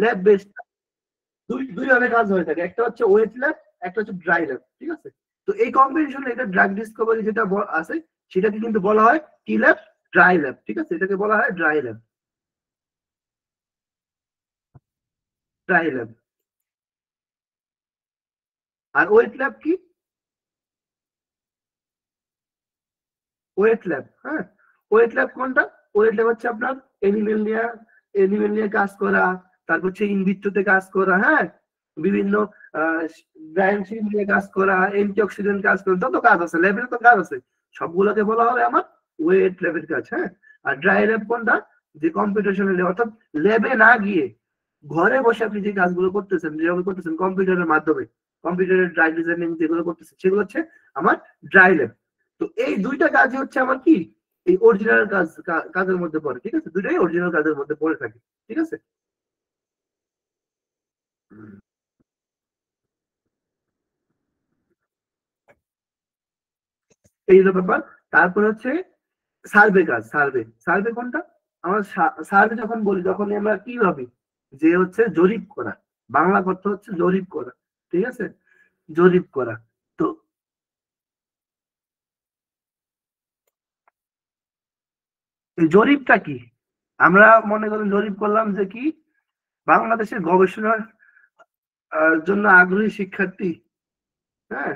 Lab based দুই ভাবে কাজ হয়ে থাকে, একটা হচ্ছে ওয়েট ল্যাব, একটা হচ্ছে ড্রাই ল্যাব, ঠিক আছে। তো এই কম্বিনেশনে এটা ড্রাগ ডিসকভারি যেটা আছে সেটাকে কিন্তু বলা হয় কি ল্যাব, ড্রাই ল্যাব, ঠিক আছে, এটাকে বলা হয় ড্রাই ল্যাব, ড্রাই ল্যাব। আর ওয়েট ল্যাব কি, ওয়েট ল্যাব, হ্যাঁ, ওয়েট ল্যাব কোনটা, ওয়েট ল্যাব হচ্ছে আপনার এনিমেল নিয়ে, এনিমেল নিয়ে কাজ করা, তারপর হচ্ছে ইনভিট্রোতে কাজ করা, হ্যাঁ, বিভিন্ন ব্রাঞ্চিং নিয়ে কাজ করা, অ্যান্টিঅক্সিডেন্ট কাজ করা, যত কাজ আছে ল্যাবের তো কাজ আছে, সবগুলোকে বলা হবে আমার ওয়েট ল্যাবের কাজ, হ্যাঁ। আর ড্রাই ল্যাব কোনটা, যে কম্পিউটেশনাল, অর্থাৎ ল্যাবে না গিয়ে ঘরে বসে আপনি যে কাজগুলো করতেছেন, যেভাবে করতেছেন কম্পিউটারের মাধ্যমে, কম্পিউটারের ড্রাই ডিজাইনিং যেগুলো করতেছেন সেগুলো হচ্ছে আমার ড্রাই ল্যাব। তো এই দুইটা কাজই হচ্ছে আমার কি, এই অরিজিনাল কাজের মধ্যে পড়ে, ঠিক আছে, দুইটাই অরিজিনাল কাজের মধ্যে পড়ে থাকে, ঠিক আছে। এই হলো ব্যাপার। তারপর হচ্ছে সার্ভে কাজ, সার্ভে, সার্ভে কোনটা, আমরা সার্ভে যখন বলি তখন আমরা কি ভাবি, যে হচ্ছে জরিপ করা, বাংলা কথা হচ্ছে জরিপ করা, ঠিক আছে, জরিপ করা। তো এই জরিপটা কি, আমরা মনে করেন জরিপ করলাম যে কি, বাংলাদেশের গবেষণার জন্য আগ্রহী শিক্ষার্থী, হ্যাঁ,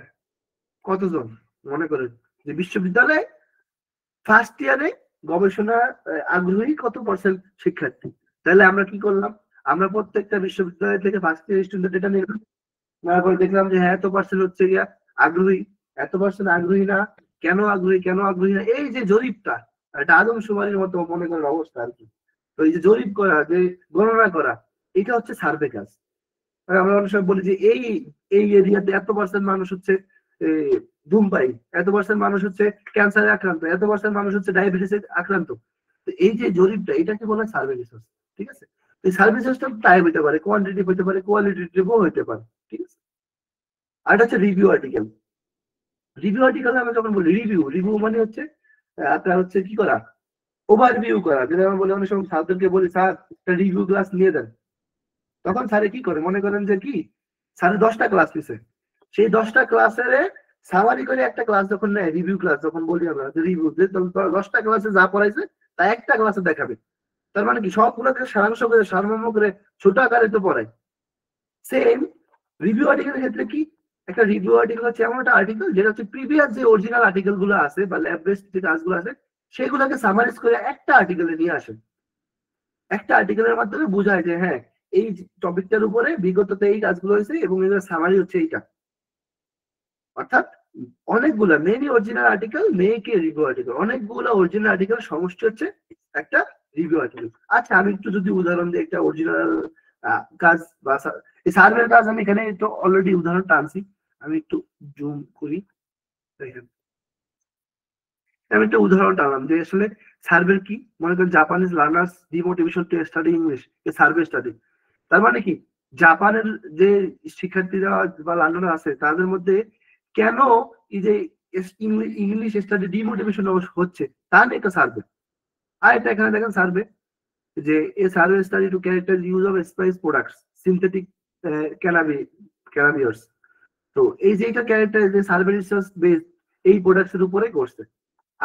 কতজন, মনে করেন যে বিশ্ববিদ্যালয়ে ফার্স্ট ইয়ারে গবেষণা আগ্রহী কত পার্সেন্ট শিক্ষার্থী, তাহলে আমরা কি করলাম, আমরা প্রত্যেকটা বিশ্ববিদ্যালয় থেকে ফার্স্ট ইয়ার স্টুডেন্ট এটা নিলাম, নেওয়ার পরে দেখলাম যে হ্যাঁ এত পার্সেন্ট হচ্ছে গিয়া আগ্রহী, এত পার্সেন্ট আগ্রহী না, কেন আগ্রহী, কেন আগ্রহী না, এই যে জরিপটা, এটা আদমশুমারির মতো মনে করেন অবস্থা আর কি। তো এই যে জরিপ করা, যে গণনা করা, এটা হচ্ছে সার্ভে কাজ। আর আমরা অনেক সময় বলি যে এই এই এরিয়াতে এত পার্সেন্ট মানুষ হচ্ছে ধূমপায়ী, এত পার্সেন্ট মানুষ হচ্ছে ক্যান্সারে আক্রান্ত, এত পার্সেন্ট মানুষ হচ্ছে ডায়াবেটিসে আক্রান্ত। তো এই যে জরিপটা, এটাকে বলা হয় সার্ভে রিসার্চ, ঠিক আছে। এই সার্ভে রিসার্চটা টাইপ হতে পারে, কোয়ান্টিটিভ হতে পারে, কোয়ালিটেটিভও হতে পারে, ঠিক আছে। আর এটা হচ্ছে রিভিউ আর্টিকেল। রিভিউ আর্টিকেল আমরা যখন বলি রিভিউ, রিভিউ মানে হচ্ছে আপনার হচ্ছে কি করা, ওভারভিউ করা, যেটা আমরা বলি, অনেক সময় স্যারদেরকে বলি স্যার একটা রিভিউ ক্লাস নিয়ে দেন, তখন স্যারে কি করে, মনে করেন যে কি, স্যারে 10টা ক্লাস নিছে, সেই 10টা ক্লাসের সামারি করে একটা ক্লাস যখন নেয়, রিভিউ ক্লাস যখন বলি আমরা যে রিভিউ, যে 10টা ক্লাসে যা পড়াইছে তা একটা ক্লাসে দেখাবে, তার মানে কি সবগুলোকে সারাংশ করে সারমর্ম করে ছোট আকারে তো পড়ায়। সেম রিভিউ আর্টিকেলের ক্ষেত্রে কি, একটা রিভিউ আর্টিকেল হচ্ছে এমন একটা আর্টিকেল যেটা হচ্ছে প্রিভিয়াস যে অরিজিনাল আর্টিকেল গুলো আছে বা ল্যাব বেসড যে কাজগুলো আছে সেগুলোকে সামারাইজ করে একটা আর্টিকেলে নিয়ে আসে, একটা আর্টিকেলের মাধ্যমে বোঝায় যে হ্যাঁ এই টপিকটার উপরে বিগততে এই কাজগুলো হয়েছে এবং এদের সামারি হচ্ছে এইটা, অর্থাৎ অনেকগুলা মেনি অরিজিনাল আর্টিকেল, মেকে রিভিউ আর্টিকেল, অনেকগুলো অরিজিনাল আর্টিকেল সমষ্টি হচ্ছে একটা রিভিউ আর্টিকেল। আচ্ছা আমি একটু যদি উদাহরণ দিই, একটা অরিজিনাল কাজ বা এই সার্ভের কাজ, আমি এখানে তো অলরেডি উদাহরণ টানছি, আমি একটু জুম করি, দেখেন আমি একটা উদাহরণ টানলাম যে আসলে সার্ভের কি, মনে করেন Japanese learners demotivation to study English, A survey study, তার মানে কি জাপানের যে শিক্ষার্থীরা বা লার্নার আছে তাদের মধ্যে কেন এই যে ইংলিশ স্টাডি ডিমোটিভেশন হচ্ছে, তা নিয়ে একটা সার্ভে। আর এটা এখানে দেখেন সার্ভে, যে a survey study to character use of spice products synthetic cannabinoids. তো এই যে এটা ক্যারেক্টার যে সার্ভে রিসার্চ বেস এই প্রোডাক্টস এর উপরে করছে।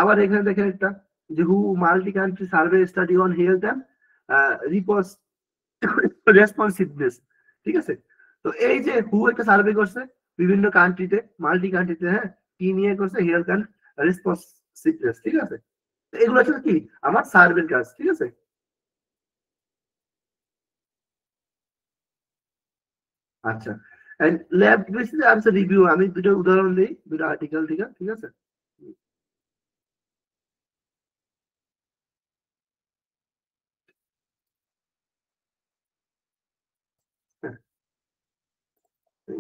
আবার এখানে দেখেন একটা, যে হু multi country survey study on health and responsiveness, ঠিক আছে। তো এই যে হু একটা সার্ভে করছে বিভিন্ন কান্ট্রিতে, মাল্টি কান্ট্রিতে, হ্যাঁ, কি নিয়ে করছে, হেলথ অ্যান্ড রেসপন্সিভনেস, ঠিক আছে। এগুলো হচ্ছে কি আমার সার্ভের কাজ, ঠিক আছে। আচ্ছা, ল্যাব বেসিস আর রিভিউ, আমি দুটো উদাহরণ দিই, দুটো আর্টিকেল থেকে, ঠিক আছে। হ্যাঁ,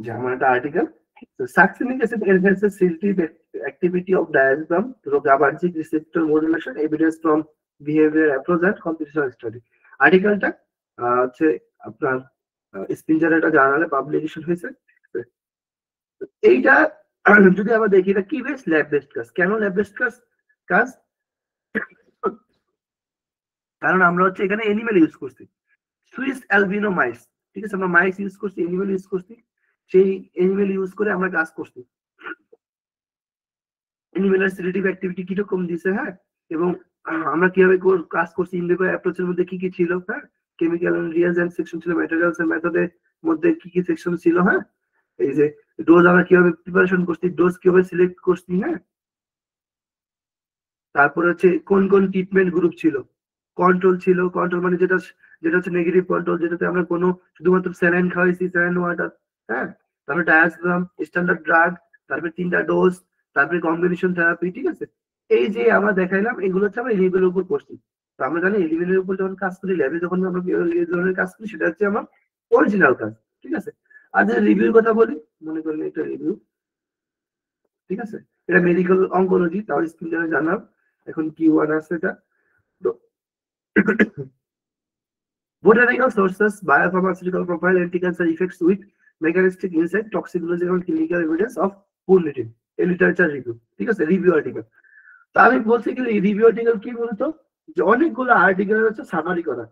যেমন একটা article, succinate acid enhances selective activity of diazepam through GABAergic receptor modulation, evidence from behavior approach and computational study। আর্টিকেলটা হচ্ছে আপনার স্পিনজার একটা জার্নালে পাবলিকেশন হয়েছে। এইটা যদি আমরা দেখি এটা কি বেস, ল্যাব বেসড কাজ। কেন ল্যাব বেসড কাজ, কাজ কারণ আমরা হচ্ছে এখানে এনিমেল ইউজ করছি, সুইস অ্যালবিনো মাইস, ঠিক আছে, আমরা মাইক্স ইউজ করছি, এনিমেল ইউজ করছি, সেই এনিমেল ইউজ করে আমরা কাজ করছি। এনিমেলের সিলেক্টিভ অ্যাক্টিভিটি কিরকম দিছে, হ্যাঁ, এবং আমরা কিভাবে কাজ করছি, ইনভিভো অ্যাপ্রোচের মধ্যে কি কি ছিল, হ্যাঁ, কেমিক্যাল এন্ড রিয়েজেন্ট সেকশন ছিল, ম্যাটেরিয়ালস এন্ড মেথডের মধ্যে কি কি সেকশন ছিল, হ্যাঁ, এই যে ডোজ আমরা কিভাবে প্রিপারেশন করছি, ডোজ কিভাবে সিলেক্ট করছি, হ্যাঁ, তারপরে হচ্ছে কোন কোন ট্রিটমেন্ট গ্রুপ ছিল, কন্ট্রোল ছিল, কন্ট্রোল মানে যেটা যেটা হচ্ছে নেগেটিভ কন্ট্রোল, যেটাতে আমরা কোনো শুধুমাত্র স্যালাইন খাওয়াইছি, স্যালাইন ওয়াটার, হ্যাঁ, তারপরে ডায়াসগ্রাম, স্ট্যান্ডার্ড ড্রাগ, তারপরে 3টা ডোজ, তারপরে কম্বিনেশন থেরাপি, ঠিক আছে। এই যে আমরা দেখাইলাম, এগুলো হচ্ছে আমরা এলিমেন্টের উপর করছি। তো আমরা জানি এলিমেন্টের উপর যখন কাজ করি, ল্যাবে যখন আমরা এই ধরনের কাজ করি, সেটা হচ্ছে আমার অরিজিনাল কাজ, ঠিক আছে। আর যদি রিভিউর কথা বলি, মনে করেন এটা রিভিউ, ঠিক আছে, এটা মেডিকেল অঙ্কোলজি, তাও স্কিল জানার এখন কি ওয়ার্ড আছে এটা। তো botanical sources, biopharmaceutical profile, anti-cancer effects with mechanistic insight, toxicology and clinical evidence of poor native, a literature review, ঠিক আছে, রিভিউ আর্টিকেল। তো আমি বলছি কি রিভিউ আর্টিকেল কি বলতো, যে অনেকগুলো আর্টিকেল হচ্ছে সামারি করা,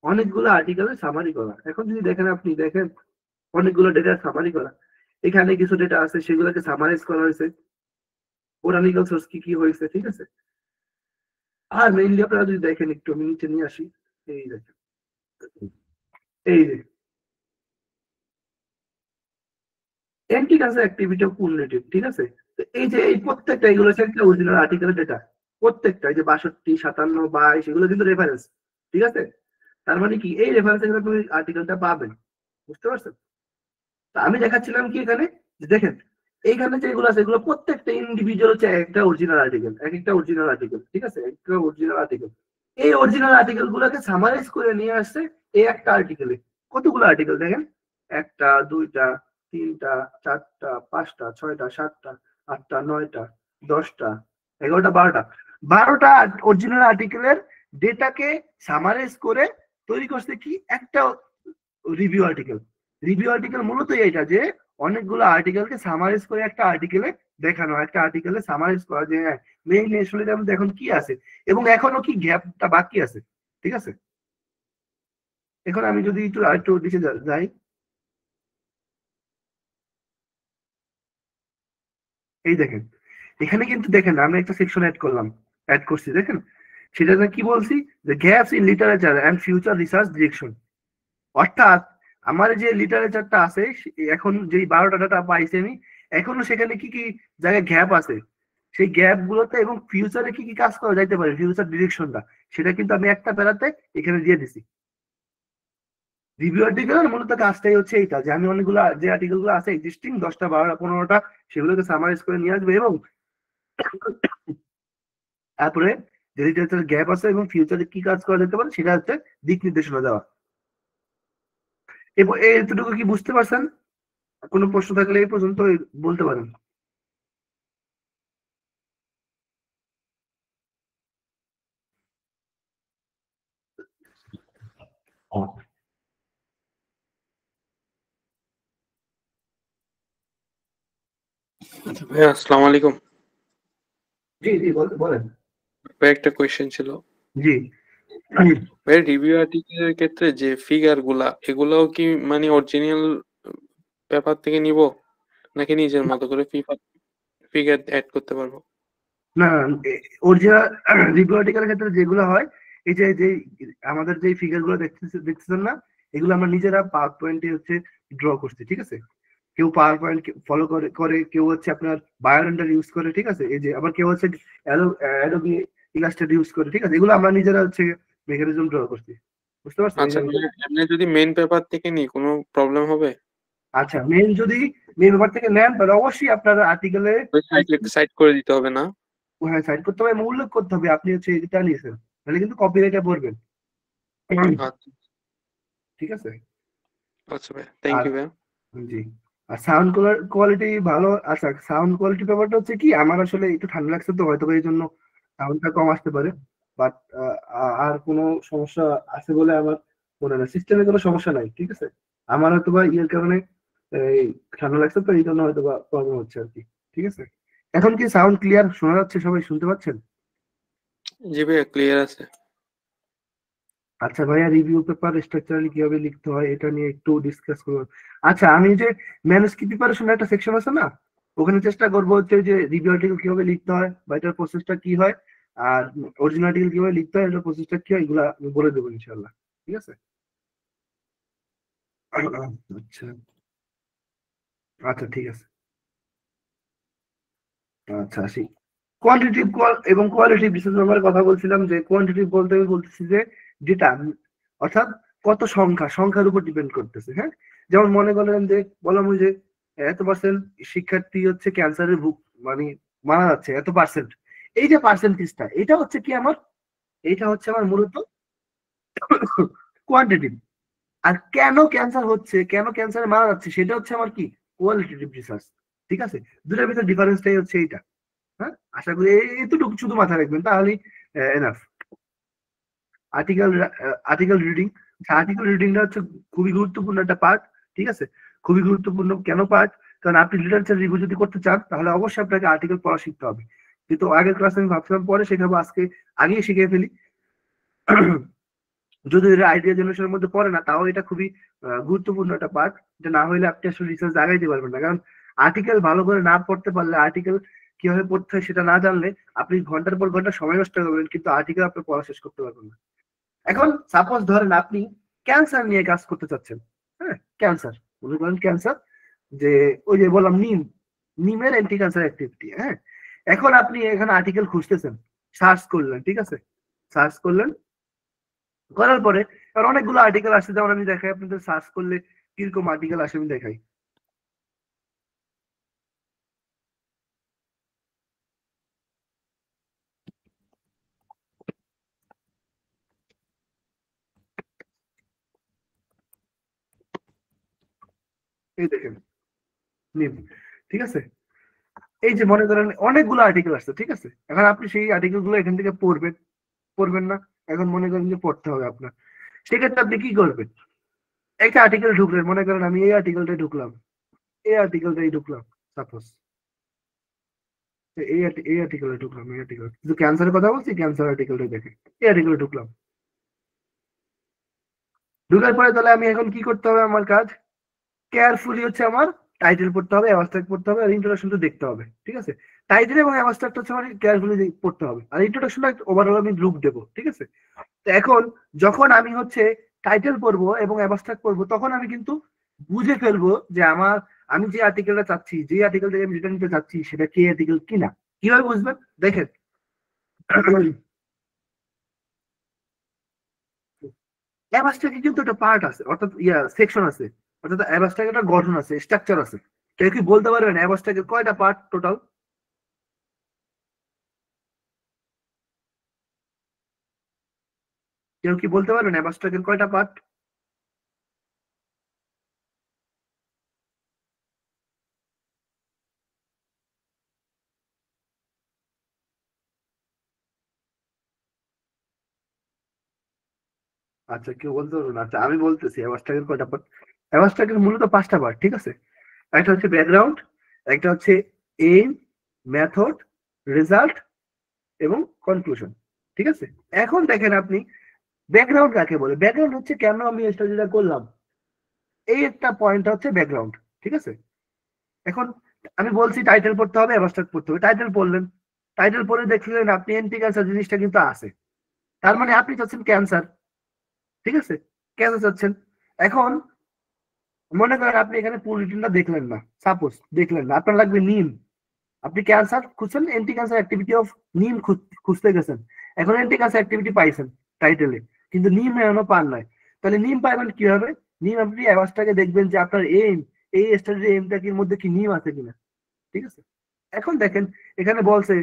অনেকগুলো আর্টিকেলের সামারি করা। এখন যদি দেখেন, আপনি দেখেন অনেকগুলো ডেটা সামারি করা, এখানে কিছু ডেটা আছে সেগুলোকে সামারাইজ করা হয়েছে, বোটানিক্যাল সোর্স কি কি হয়েছে, ঠিক আছে। আর মেইনলি আপনারা যদি দেখেন, একটু আমি নিচে নিয়ে আসি, এই দেখেন, এই যে অ্যান্টি ক্যান্সার অ্যাক্টিভিটি অফ কুলনেটিভ, ঠিক আছে। তো এই যে এই প্রত্যেকটা, এগুলো হচ্ছে একটা অরিজিনাল আর্টিকেলের ডেটা, প্রত্যেকটা, এই যে 62, 57, 22, এগুলো কিন্তু রেফারেন্স, ঠিক আছে। তার মানে কি, এই রেফারেন্সে কিন্তু আপনি আর্টিকেলটা পাবেন, বুঝতে পারছেন। তো আমি দেখাচ্ছিলাম কি এখানে, যে দেখেন এইখানে যেগুলো আছে, এগুলো প্রত্যেকটা ইন্ডিভিজুয়াল হচ্ছে একটা অরিজিনাল আর্টিকেল, এক একটা অরিজিনাল আর্টিকেল, ঠিক আছে, একটা অরিজিনাল আর্টিকেল। এই অরিজিনাল আর্টিকেল গুলোকে সামারাইজ করে নিয়ে আসছে এই একটা আর্টিকেলে। কতগুলো আর্টিকেল দেখেন, 1টা, 2টা, 3টা, 4টা, 5টা, 6টা, 7টা, 8টা, 9টা, 10টা, 11টা, 12টা অরিজিনাল আর্টিকেলের ডেটাকে সামারাইজ করে তৈরি করছে কি একটা রিভিউ আর্টিকেল। রিভিউ আর্টিকেল মূলত এইটা, যে অনেকগুলো আর্টিকেলকে সামারাইজ করে একটা আর্টিকেলে দেখানো, একটা আর্টিকেলে সামারাইজ করা, যে হ্যাঁ মেইন আসলে এখন কি আছে এবং এখনো কি গ্যাপটা বাকি আছে, ঠিক আছে। এখন আমি যদি একটু আরেকটু নিচে যাই, এই দেখেন, এখানে কিন্তু দেখেন আমি একটা সেকশন অ্যাড করছি, দেখেন সেটা কি বলছি, যে gaps in literature and future research direction. অর্থাৎ আমার যে লিটারেচারটা আছে, এখন যেই 12টা ডাটা পাইছি আমি, এখনো সেখানে কি কি জায়গায় গ্যাপ আছে, সেই গ্যাপ গুলোতে এবং ফিউচারে কি কি কাজ করা যাইতে পারে, ফিউচার ডিরেকশনটা, সেটা কিন্তু আমি একটা প্যারাতে এখানে দিয়ে দিছি। রিভিউ আর্টিকেল মূলত কাজটাই হচ্ছে এইটা, যে আমি অনেকগুলো যে আর্টিকেল গুলো আছে এক্সিস্টিং 10টা, 12টা, 15টা, সেগুলোকে সামারাইজ করে নিয়ে আসবে, এবং তারপরে যে লিটারেচার গ্যাপ আছে এবং ফিউচারে কি কাজ করা যেতে পারে, সেটা হচ্ছে দিক নির্দেশনা দেওয়া। এবং এতটুকু কি বুঝতে পারছেন? কোনো প্রশ্ন থাকলে এই পর্যন্ত বলতে পারেন। ভাইয়া আসসালামু আলাইকুম। জি জি বলেন। ভাই একটা কোয়েশ্চেন ছিল। জি ভাই রিভিউ আর্টিকেলের ক্ষেত্রে যে ফিগার গুলা, এগুলাও কি মানে অরিজিনাল পেপার থেকে নিব, নাকি নিজের মতো করে ফিগার অ্যাড করতে পারবো? না, অরিজিনাল রিভিউ আর্টিকেলের ক্ষেত্রে যেগুলো হয়, এই যে যে আমাদের যে ফিগার গুলো দেখতেছেন না, এগুলো আমরা নিজেরা পাওয়ার পয়েন্টে হচ্ছে ড্র করছি, ঠিক আছে। কেউ পাওয়ার পয়েন্ট ফলো করে করে কেউ হচ্ছে আপনার বায়োরেন্ডার ইউজ করে, ঠিক আছে। এই যে আবার কেউ হচ্ছে অ্যাডোবি ইলাস্ট্রেটর ইউজ করে, ঠিক আছে। এগুলো আমরা নিজেরা হচ্ছে মেকানিজম ড্র করছি, বুঝতে পারছেন। আচ্ছা, এমনি যদি মেইন পেপার থেকে নিই কোনো প্রবলেম হবে? আচ্ছা, যদি মেন পেপার থেকে নেন, তাহলে অবশ্যই আপনার আর্টিকেলে ওই সাইড করে দিতে হবে না? হ্যাঁ সাইড করতে হবে, উল্লেখ করতে হবে আপনি হচ্ছে এটা নিয়েছেন, তাহলে কিন্তু কপিরাইটে পড়বেন, আচ্ছা ঠিক আছে। আচ্ছা ভাই, থ্যাংক আর ইউ ভাই। জি, আর সাউন্ড কোয়ালিটি ভালো। আচ্ছা, সাউন্ড কোয়ালিটি ব্যাপারটা হচ্ছে কি, আমার আসলে একটু ঠান্ডা লাগছে তো, হয়তো এই জন্য সাউন্ডটা কম আসতে পারে, বাট আর কোনো সমস্যা আছে বলে আমার মনে হয়, সিস্টেমে কোনো সমস্যা নাই, ঠিক আছে। আমার হয়তো বা ইয়ের কারণে এই ঠান্ডা লাগছে তো, এই জন্য হয়তো বা প্রবলেম হচ্ছে আর কি, ঠিক আছে। এখন কি সাউন্ড ক্লিয়ার শোনা যাচ্ছে? সবাই শুনতে পাচ্ছেন? জি ভাইয়া, ক্লিয়ার আছে। আচ্ছা ভাইয়া, রিভিউ পেপার স্ট্রাকচারালি কিভাবে লিখতে হয় এটা নিয়ে একটু ডিসকাস করবো। আচ্ছা, আমি যে ম্যানুস্ক্রিপ্ট প্রিপারেশন একটা সেকশন আছে না, ওখানে চেষ্টা করবো হচ্ছে যে রিভিউ আর্টিকেল কিভাবে লিখতে হয় বা এটার প্রসেসটা কি হয়, আর অরিজিনাল আর্টিকেল কিভাবে লিখতে হয়, এটার প্রসেসটা কি হয়, এগুলা আমি বলে দেবো ইনশাল্লাহ। ঠিক আছে। আচ্ছা আচ্ছা, ঠিক আছে। আচ্ছা, আসি কোয়ান্টিটিভ এবং কোয়ালিটিভ রিসার্চ ব্যাপারে কথা বলছিলাম। যে কোয়ান্টিটিভ বলতে আমি বলতেছি যে যেটা, অর্থাৎ কত সংখ্যার উপর ডিপেন্ড করতেছে। হ্যাঁ, যেমন মনে করেন যে বললাম ওই যে এত পার্সেন্ট শিক্ষার্থী হচ্ছে ক্যান্সারের মানে মারা যাচ্ছে, এত পার্সেন্ট। এই যে পার্সেন্টেজটা, এটা হচ্ছে কি আমার, এটা হচ্ছে আমার মূলত কোয়ান্টিটিভ। আর কেন ক্যান্সার হচ্ছে, কেন ক্যান্সারে মারা যাচ্ছে, সেটা হচ্ছে আমার কি, কোয়ালিটিভ রিসার্চ। ঠিক আছে, দুটার ভিতরে ডিফারেন্সটাই হচ্ছে এইটা। হ্যাঁ, আশা করি এতটুকু শুধু মাথায় রাখবেন, তাহলেই enough. Article article reading, article রিডিংটা হচ্ছে খুবই গুরুত্বপূর্ণ একটা পার্ট। ঠিক আছে, খুবই গুরুত্বপূর্ণ। কেন পার্ট? কারণ আপনি লিটারেচার রিভিউ যদি করতে চান, তাহলে অবশ্যই আপনাকে আর্টিকেল পড়া শিখতে হবে। কিন্তু আগের ক্লাসে আমি ভাবছিলাম পরে শেখাবো, আজকে আগেই শিখে ফেলি। যদি এটা আইডিয়া জেনারেশনের মধ্যে পড়ে না, তাও এটা খুবই গুরুত্বপূর্ণ একটা পার্ট। এটা না হলে আপনি আসলে রিসার্চ আগাইতে পারবেন না। কারণ আর্টিকেল ভালো করে না পড়তে পারলে, আর্টিকেল কিভাবে পড়তে হয় সেটা না জানলে, আপনি ঘন্টার পর ঘন্টা সময় নষ্ট করবেন, কিন্তু আর্টিকেল আপনি পড়া শেষ করতে পারবেন না। এখন সাপোজ ধরেন আপনি ক্যান্সার নিয়ে কাজ করতে চাচ্ছেন। হ্যাঁ, ক্যান্সার, মনে করেন ক্যান্সার, যে ওই যে বললাম নিমের অ্যান্টি ক্যান্সার অ্যাক্টিভিটি। হ্যাঁ, এখন আপনি এখানে আর্টিকেল খুঁজতেছেন, সার্চ করলেন। ঠিক আছে, সার্চ করলেন, করার পরে আর অনেকগুলো আর্টিকেল আসছে। যেমন আমি দেখাই আপনাদের, সার্চ করলে কিরকম আর্টিকেল আসে আমি দেখাই। এই দেখেন, নিম। ঠিক আছে, এই যে মনে করেন অনেকগুলো আর্টিকেল আসছে। ঠিক আছে, এখন আপনি সেই আর্টিকেল গুলো এখান থেকে পড়বেন, পড়বেন না? এখন মনে করেন যে পড়তে হবে আপনার, সেক্ষেত্রে আপনি কি করবেন? একটা আর্টিকেল ঢুকলেন, মনে করেন আমি এই আর্টিকেলটাই ঢুকলাম, এই আর্টিকেলটাই ঢুকলাম সাপোজ, এই আর্টিকেলে ঢুকলাম, এই আর্টিকেল, কিন্তু ক্যান্সারের কথা বলছি, ক্যান্সার আর্টিকেলটাই দেখেন, এই আর্টিকেলে ঢুকলাম। ঢুকার পরে তাহলে আমি এখন কি করতে হবে? আমার কাজ কেয়ারফুলি হচ্ছে আমার টাইটেল পড়তে হবে, অ্যাবস্ট্রাক্ট পড়তে হবে, আর ইন্ট্রোডাকশনটা দেখতে হবে। ঠিক আছে, টাইটেল এবং অ্যাবস্ট্রাক্ট হচ্ছে আমার কেয়ারফুলি পড়তে হবে, আর ইন্ট্রোডাকশনটা ওভারঅল আমি লুক দেবো। ঠিক আছে, তো এখন যখন আমি হচ্ছে টাইটেল পড়বো এবং অ্যাবস্ট্রাক্ট পড়বো, তখন আমি কিন্তু বুঝে ফেলবো যে আমার, আমি যে আর্টিকেলটা চাচ্ছি, যে আর্টিকেল থেকে আমি রিটার্ন নিতে চাচ্ছি, সেটা কে আর্টিকেল কিনা। কিভাবে বুঝবেন? দেখেন, অ্যাবাস্ট্রাকে কিন্তু একটা পার্ট আছে, অর্থাৎ সেকশন আছে, অর্থাৎ অ্যাবাস্ট্রাকে একটা গঠন আছে, স্ট্রাকচার আছে। কেউ কি বলতে পারবেন অ্যাবাস্ট্রাকের কয়টা পার্ট টোটাল? কেউ কি বলতে পারবেন অ্যাবাস্ট্রাকের কয়টা পার্ট? আচ্ছা, কেউ বলতে পারবেন? আচ্ছা, আমি বলতেছি অ্যাবাস্ট্রাকের কয়টা পার্ট। অ্যাবাস্ট্রাকের মূলত 5টা পার্ট। ঠিক আছে, একটা হচ্ছে ব্যাকগ্রাউন্ড, একটা হচ্ছে এইম, মেথড, রেজাল্ট এবং কনক্লুশন। ঠিক আছে, এখন দেখেন আপনি, ব্যাকগ্রাউন্ড কাকে বলে? ব্যাকগ্রাউন্ড হচ্ছে কেন আমি এই স্টাডিটা করলাম, এই একটা পয়েন্ট হচ্ছে ব্যাকগ্রাউন্ড। ঠিক আছে, এখন আমি বলছি টাইটেল পড়তে হবে, অ্যাবস্ট্রাক্ট পড়তে হবে। টাইটেল পড়লেন, টাইটেল পড়ে দেখলেন আপনি এন্টি ক্যান্সার জিনিসটা কিন্তু আছে, তার মানে আপনি চাচ্ছেন ক্যান্সার। ঠিক আছে, ক্যান্সার চাচ্ছেন। এখন মনে করেন আপনি এখানে পুরো রিটেনটা দেখলেন না, সাপোজ দেখলেন না, আপনার লাগবে নিম। আপনি ক্যান্সার খুঁজছেন, এন্টি ক্যান্সার অ্যাক্টিভিটি অফ নিম খুঁজতে গেছেন, এখন এন্টি ক্যান্সার অ্যাক্টিভিটি পাইছেন টাইটেলে, কিন্তু নিম এখনো পান নাই। তাহলে নিম পাইবেন কিভাবে? নিম আপনি অ্যাভাসটাকে দেখবেন যে আপনার এইম, এই স্টাডির এইমটা কি মধ্যে কি নিম আছে কিনা। ঠিক আছে, এখন দেখেন এখানে বলছে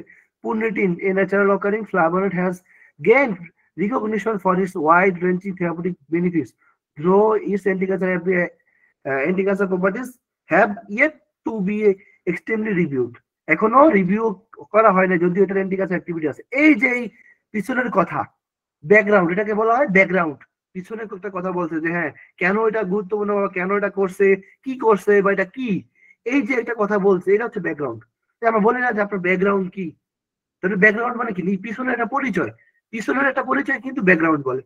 পুনরিটিন, a natural occurring flavonoid has gained recognition for its wide ranging therapeutic benefits, though its anti-cancer properties have yet to be extremely reviewed. এখনো রিভিউ করা হয় না, যদিও এটার অ্যান্টি ক্যান্সার অ্যাক্টিভিটি আছে। এই যে এই পিছনের কথা, ব্যাকগ্রাউন্ড, এটাকে বলা হয় ব্যাকগ্রাউন্ড। পিছনে একটা কথা বলছে যে হ্যাঁ, কেন এটা গুরুত্বপূর্ণ, কেন এটা করছে, কি করছে, বা এটা কি, এই যে একটা কথা বলছে, এটা হচ্ছে ব্যাকগ্রাউন্ড। আমরা বলি না যে আপনার ব্যাকগ্রাউন্ড কি? তাহলে ব্যাকগ্রাউন্ড মানে কি? পিছনের একটা পরিচয়, পিছনের একটা পরিচয় কিন্তু ব্যাকগ্রাউন্ড বলে।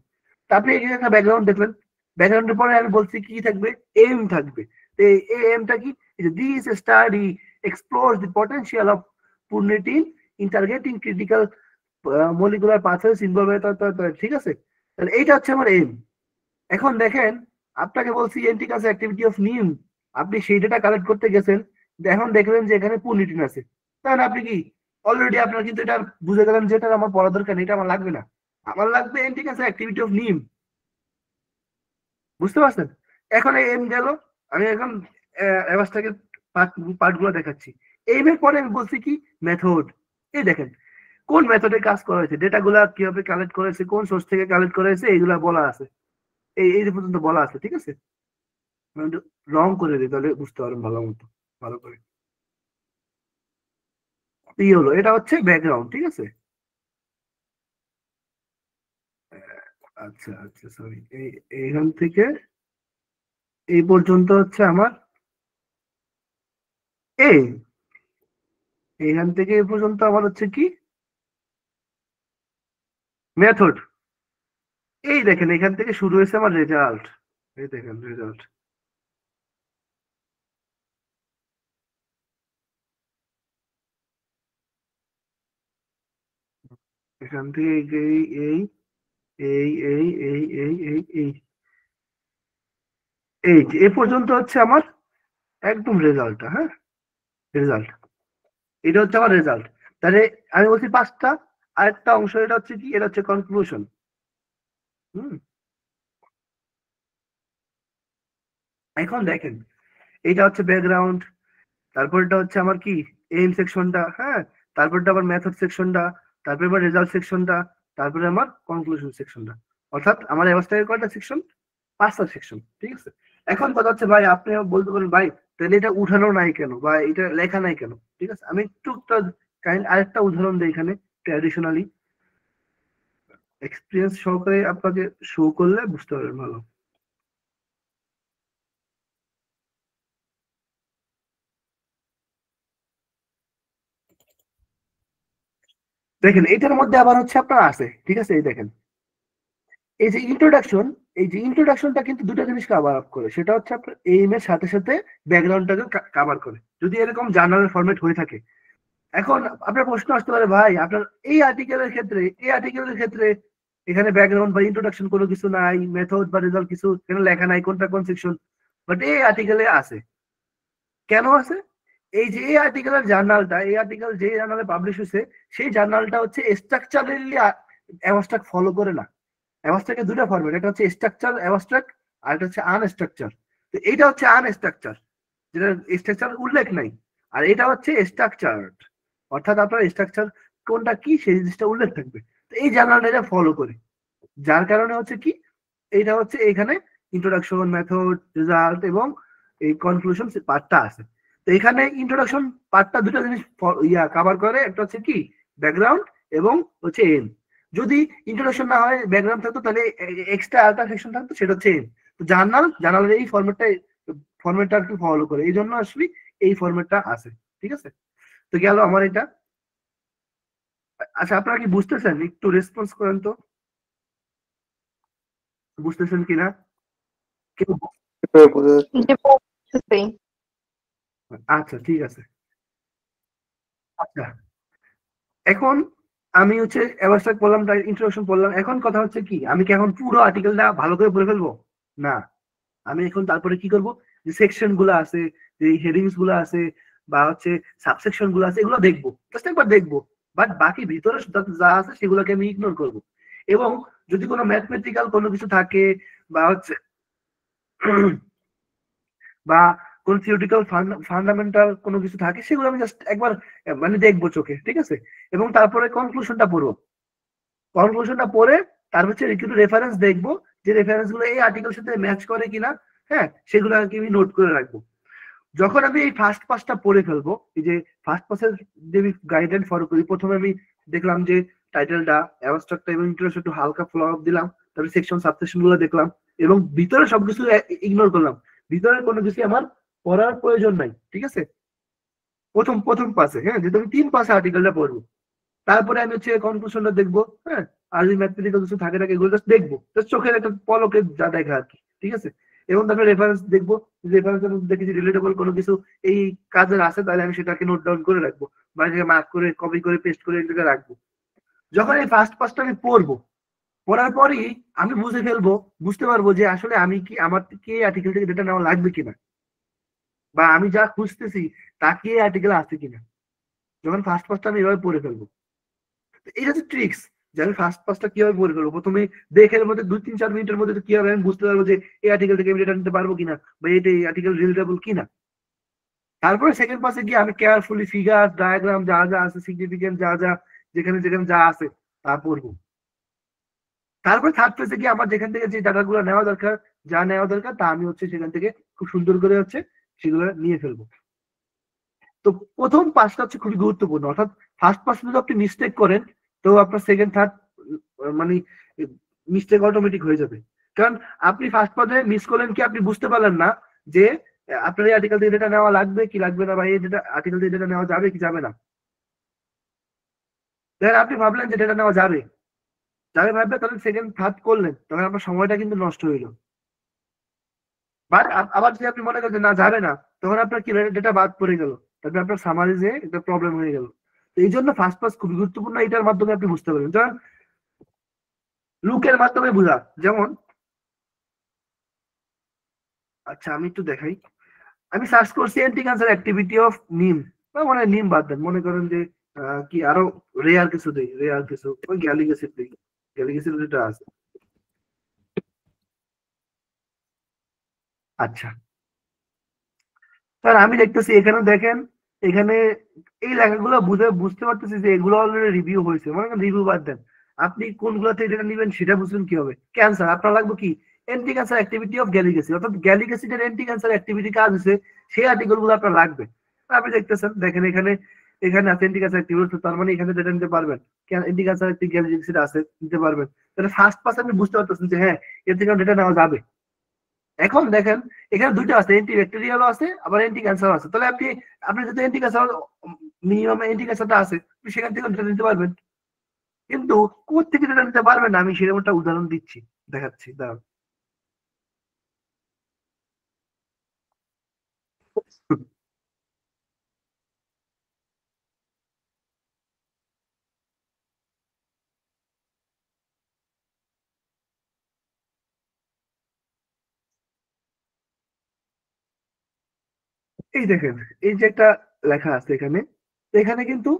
তা আপনি এখানে একটা ব্যাকগ্রাউন্ড দেখলেন, ব্যাকগ্রাউন্ডের পরে আমি বলছি কি থাকবে, এম থাকবে। তো এই এমটা কি, this study explores the potential of পুর্নিটিন in targeting critical molecular pathways involve, ঠিক আছে। তাহলে এইটা হচ্ছে আমার এম। এখন দেখেন, আপনাকে বলছি এন্টিকাস অ্যাক্টিভিটি অফ নিম, আপনি সেই ডেটা কালেক্ট করতে গেছেন, এখন দেখলেন যে এখানে পুর্নিটিন আছে, তাহলে আপনি কি অলরেডি আপনার কিন্তু এটা বুঝে গেলেন যে এটা আমার পড়া দরকার নেই, এটা আমার লাগবে না, আমার লাগবে এন্টিকাস অ্যাক্টিভিটি অফ নিম। বুঝতে পারছেন? এখন এই এম গেল, আমি এখন অ্যাভাস্টাকে পার্টগুলো দেখাচ্ছি। এইমের পরে আমি বলছি কি মেথড। এই দেখেন কোন মেথডে কাজ করা হয়েছে, ডেটাগুলা কিভাবে কালেক্ট করেছে, কোন সোর্স থেকে কালেক্ট করেছে, এইগুলা বলা আছে, এই পর্যন্ত বলা আছে, ঠিক আছে। রং করে দিই তাহলে বুঝতে পারবেন ভালো মতো, ভালো করে। এই হলো, এটা হচ্ছে ব্যাকগ্রাউন্ড, ঠিক আছে। আচ্ছা আচ্ছা, সরি, এইখান থেকে এই পর্যন্ত হচ্ছে আমার এই, এইখান থেকে এই পর্যন্ত আমার হচ্ছে কি মেথড। এই দেখেন এখান থেকে শুরু হয়েছে আমার রেজাল্ট, এই দেখেন রেজাল্ট। এখান থেকে এই এই এই এই এই এই এই এই এই এ পর্যন্ত হচ্ছে আমার একদম রেজাল্টটা, হ্যাঁ, রেজাল্ট। এটা হচ্ছে আমার রেজাল্ট। তাহলে আমি বলছি পাঁচটা, আরেকটা অংশ এটা হচ্ছে কি, এটা হচ্ছে কনক্লুশন। হুম, এখন দেখেন এইটা হচ্ছে ব্যাকগ্রাউন্ড, তারপরটা হচ্ছে আমার কি এইম সেকশনটা, হ্যাঁ, তারপরটা আবার মেথড সেকশনটা, তারপরে আবার রেজাল্ট সেকশনটা, তারপরে আমার কনক্লুশন সেকশনটা। অর্থাৎ আমার অবস্থায় কয়টা সেকশন, পাঁচটা সেকশন, ঠিক আছে। এখন কথা হচ্ছে ভাই, আপনি বলতে পারেন ভাই তাহলে এটা উঠানো নাই কেন বা এটা লেখা নাই কেন, ঠিক আছে। আমি একটু আরেকটা উদাহরণ দিই এখানে, ট্র্যাডিশনালি এক্সপিরিয়েন্স সহকারে আপনাকে শো করলে বুঝতে পারবেন ভালো। দেখেন এটার মধ্যে আবার হচ্ছে আপনার আছে, ঠিক আছে। এই দেখেন এই যে ইন্ট্রোডাকশন, এই যে ইন্ট্রোডাকশনটা কিন্তু দুটো জিনিস কভার আপ করে, সেটা হচ্ছে আপনার এইম এর সাথে সাথে ব্যাকগ্রাউন্ডটাকে কভার করে, যদি এরকম জার্নালের ফরম্যাট হয়ে থাকে। এখন আপনার প্রশ্ন আসতে পারে ভাই আপনার এই আর্টিকেলের ক্ষেত্রে এখানে ব্যাকগ্রাউন্ড বা ইন্ট্রোডাকশন কোনো কিছু নাই, মেথড বা রেজাল্ট কিছু এখানে লেখা নাই, কোনটা কোন সেকশন, বাট এই আর্টিকেলে আছে। কেন আছে? এই যে এই আর্টিকেলের জার্নালটা, এই আর্টিকেল যে জার্নালে পাবলিশ হয়েছে, সেই জার্নালটা হচ্ছে স্ট্রাকচারালি অ্যাবস্ট্রাক্ট ফলো করে না। অ্যাবস্ট্রাক্টের দুটো ফরম্যাট, একটা হচ্ছে স্ট্রাকচার অ্যাবস্ট্রাক্ট, আর একটা হচ্ছে আনস্ট্রাকচার। তো এইটা হচ্ছে আনস্ট্রাকচার, যেটা স্ট্রাকচার উল্লেখ নাই, আর এটা হচ্ছে স্ট্রাকচার্ড, অর্থাৎ আপনার স্ট্রাকচার কোনটা কি সেই জিনিসটা উল্লেখ থাকবে। তো এই জার্নালটা এটা ফলো করে, যার কারণে হচ্ছে কি এইটা হচ্ছে এখানে ইন্ট্রোডাকশন, মেথড, রেজাল্ট এবং এই কনক্লুশন পার্টটা আছে। তো এখানে ইন্ট্রোডাকশন পার্টটা দুটো জিনিস কভার করে, একটা হচ্ছে কি ব্যাকগ্রাউন্ড এবং হচ্ছে এম। যদি ইন্ট্রোডাকশন না হয়, ব্যাকগ্রাউন্ড থাকতো, তাহলে এক্সট্রা আরেকটা সেকশন থাকতো, সেটা হচ্ছে এম। তো জার্নালের এই ফরম্যাটটা আর কি ফলো করে, এই জন্য আসলে এই ফরম্যাটটা আছে, ঠিক আছে। তো গেল আমার এটা। আচ্ছা আপনারা কি বুঝতেছেন? একটু রেসপন্স করেন তো, বুঝতেছেন কিনা কেউ? বোঝা যাচ্ছে। যে পড়তেছি। আচ্ছা ঠিক আছে। আচ্ছা এখন আমি হচ্ছে অ্যাবস্ট্রাক্ট বললাম, ইন্ট্রোডাকশন বললাম, এখন কথা হচ্ছে কি আমি কি এখন পুরো আর্টিকেলটা ভালো করে পড়ে ফেলবো? না, আমি এখন তারপরে কি করব, যে সেকশন গুলো আছে, যে হেডিংস গুলো আছে বা হচ্ছে সাবসেকশন গুলো আছে, এগুলো দেখবো, জাস্ট একবার দেখবো। বাট বাকি ভিতরে যা আছে সেগুলোকে আমি ইগনোর করব। এবং যদি কোনো ম্যাথমেটিক্যাল কোনো কিছু থাকে বা হচ্ছে বা কোন থিওরিটিক্যাল ফান্ডামেন্টাল কোনো কিছু থাকে, সেগুলো আমি জাস্ট একবার মানে দেখবো চোখে, ঠিক আছে। এবং তারপরে কনক্লুশনটা পড়বো, কনক্লুশনটা পড়ে তার হচ্ছে কিছু রেফারেন্স দেখবো, যে রেফারেন্স গুলো এই আর্টিকেলের সাথে ম্যাচ করে কিনা, হ্যাঁ, সেগুলো আর কি আমি নোট করে রাখবো। যখন আমি এই ফার্স্ট পাসটা পড়ে ফেলবো, এই যে ফার্স্ট পাসের যে গাইডলাইন ফলো করি, প্রথমে আমি দেখলাম যে টাইটেলটা, অ্যাবস্ট্রাক্টটা এবং ইন্ট্রোডাকশন একটু হালকা ফলো আপ দিলাম, তারপরে সেকশন সাবসেকশন গুলো দেখলাম, এবং ভিতরে সবকিছু ইগনোর করলাম, ভিতরে কোনো কিছু আমার পড়ার প্রয়োজন নাই, ঠিক আছে। প্রথম পাসে, হ্যাঁ, যেহেতু আমি 3 পাসে আর্টিকেলটা পড়বো, তারপরে আমি হচ্ছে কনক্লুশনটা দেখবো, হ্যাঁ, আর্লি ম্যাথমেটিক্যাল কিছু থাকে থাকে এগুলো জাস্ট দেখবো, জাস্ট চোখের একটা পলকে যা দেখা আর কি, ঠিক আছে। এবং তারপরে রেফারেন্স দেখবো, রেফারেন্সের মধ্যে দেখি যে রিলেটেবল কোনো কিছু এই কাজের আছে, তাহলে আমি সেটাকে নোট ডাউন করে রাখবো, বা মার্ক করে কপি করে পেস্ট করে এটাকে রাখবো। যখন এই ফার্স্ট পাসটা আমি পড়বো, পড়ার পরই আমি বুঝে ফেলবো, বুঝতে পারবো যে আসলে আমি কি, আমার কি আর্টিকেল থেকে ডেটা নেওয়া লাগবে কিনা, বা আমি যা খুঁজতেছি তা কি আর্টিকেল আছে কিনা, যখন ফার্স্ট পাসটা আমি এভাবে পড়ে ফেলবো। এটা হচ্ছে ট্রিক্স, যে আমি ফার্স্ট পাসটা কিভাবে পড়ে ফেলবো। প্রথমে দেখের মধ্যে 2-3-4 মিনিটের মধ্যে কিভাবে আমি বুঝতে পারবো যে এই আর্টিকেল থেকে আমি ডেটা নিতে পারবো কিনা, বা এটা এই আর্টিকেল রিলেটেবল কিনা। তারপরে সেকেন্ড পাসে গিয়ে আমি কেয়ারফুলি ফিগার ডায়াগ্রাম যা যা আছে, সিগনিফিকেন্ট যা যা, যেখানে যেখানে যা আছে তা পড়বো। তারপরে থার্ড পেজে গিয়ে আমার যেখান থেকে যে ডাটাগুলো নেওয়া দরকার, যা নেওয়া দরকার তা আমি হচ্ছে সেখান থেকে খুব সুন্দর করে হচ্ছে সেগুলো নিয়ে ফেলবো। তো প্রথম পাসটা হচ্ছে খুবই গুরুত্বপূর্ণ, অর্থাৎ ফার্স্ট পাস যদি আপনি মিস্টেক করেন তো আপনার সেকেন্ড থার্ড মানে মিস্টেক অটোমেটিক হয়ে যাবে। কারণ আপনি ফার্স্ট পাসে মিস করলেন কি, আপনি বুঝতে পারলেন না যে আপনার এই আর্টিকেল থেকে ডেটা নেওয়া লাগবে কি লাগবে না, বা এই ডেটা আর্টিকেল থেকে ডেটা নেওয়া যাবে কি যাবে না। দেখেন আপনি ভাবলেন যে ডেটা নেওয়া যাবে, যাবে ভাববে, তাহলে সেকেন্ড থার্ড করলেন, তখন আপনার সময়টা কিন্তু নষ্ট হইলো। বাট আবার যদি আপনি মনে করেন যে না যাবে না, তখন আপনার কি ডেটা বাদ পড়ে গেল, তারপরে আপনার সামারিজে একটা প্রবলেম হয়ে গেল। তো এই জন্য ফার্স্ট পাস খুবই গুরুত্বপূর্ণ, এটার মাধ্যমে আপনি বুঝতে পারবেন। যেমন লুকের মাধ্যমে বোঝা, যেমন আচ্ছা আমি একটু দেখাই, আমি সার্চ করছি এন্টি ক্যান্সার অ্যাক্টিভিটি অফ নিম, মানে নিম বাদ দেন, মনে করেন যে কি আরো রেয়ার কিছু দেই, রেয়ার কিছু ওই গ্যালিক অ্যাসিড দেই, গ্যালিক অ্যাসিড যেটা আছে। আচ্ছা, স্যার আমি দেখতেছি এখানে দেখেন, এখানে এই লেখাগুলো বুঝতে পারতেছি যে এগুলো অলরেডি রিভিউ হয়েছে, মনে করেন রিভিউ বাদ দেন, আপনি কোনগুলোতে এটা নেবেন সেটা বুঝবেন কি হবে। ক্যান্সার আপনার লাগবে কি, anti cancer activity of gallic acid, অর্থাৎ গ্যালিক অ্যাসিডের অ্যান্টি ক্যান্সার অ্যাক্টিভিটি কাজ হচ্ছে, সেই আর্টিকেল গুলো আপনার লাগবে। আপনি দেখতেছেন দেখেন এখানে, এখানে আছে অ্যান্টি ক্যান্সার অ্যাক্টিভিটি, তার মানে এখানে যেটা নিতে পারবেন, অ্যান্টি ক্যান্সার গ্যালিক অ্যাসিড আছে, নিতে পারবেন। তাহলে ফার্স্ট পাস আপনি বুঝতে পারতেছেন যে হ্যাঁ এর থেকে ডেটা নেওয়া যাবে। এখন দেখেন এখানে দুইটা আছে, অ্যান্টি ব্যাকটেরিয়ালও আছে আবার অ্যান্টি ক্যান্সার আছে, তাহলে আপনি, আপনি যদি অ্যান্টি ক্যান্সার মিনিমাম অ্যান্টি ক্যান্সারটা আছে আপনি সেখান থেকে ডেটা নিতে পারবেন। কিন্তু কোথা থেকে ডেটা নিতে পারবেন না, আমি সেরকম একটা উদাহরণ দিচ্ছি, দেখাচ্ছি দাঁড়ান। এই দেখেন, এই যে একটা লেখা আছে এখানে, তো এখানে কিন্তু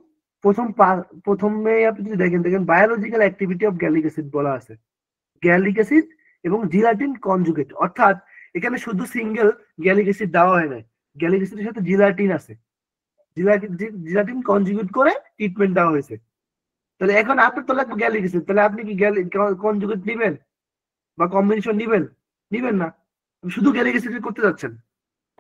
প্রথমে আপনি যদি দেখেন, দেখেন biological activity of gallic acid বলা আছে, গ্যালিক অ্যাসিড এবং জিলাটিন কনজুগেট, অর্থাৎ এখানে শুধু সিঙ্গেল গ্যালিক অ্যাসিড দেওয়া হয় নাই, গ্যালিক অ্যাসিডের সাথে জিলাটিন আছে, জিলাটিন কনজুগেট করে ট্রিটমেন্ট দেওয়া হয়েছে। তাহলে এখন আপনার তো লাগবে গ্যালিক অ্যাসিড, তাহলে আপনি কি কনজুগেট নিবেন বা কম্বিনেশন নিবেন? নিবেন না, আপনি শুধু গ্যালিক অ্যাসিড করতে যাচ্ছেন,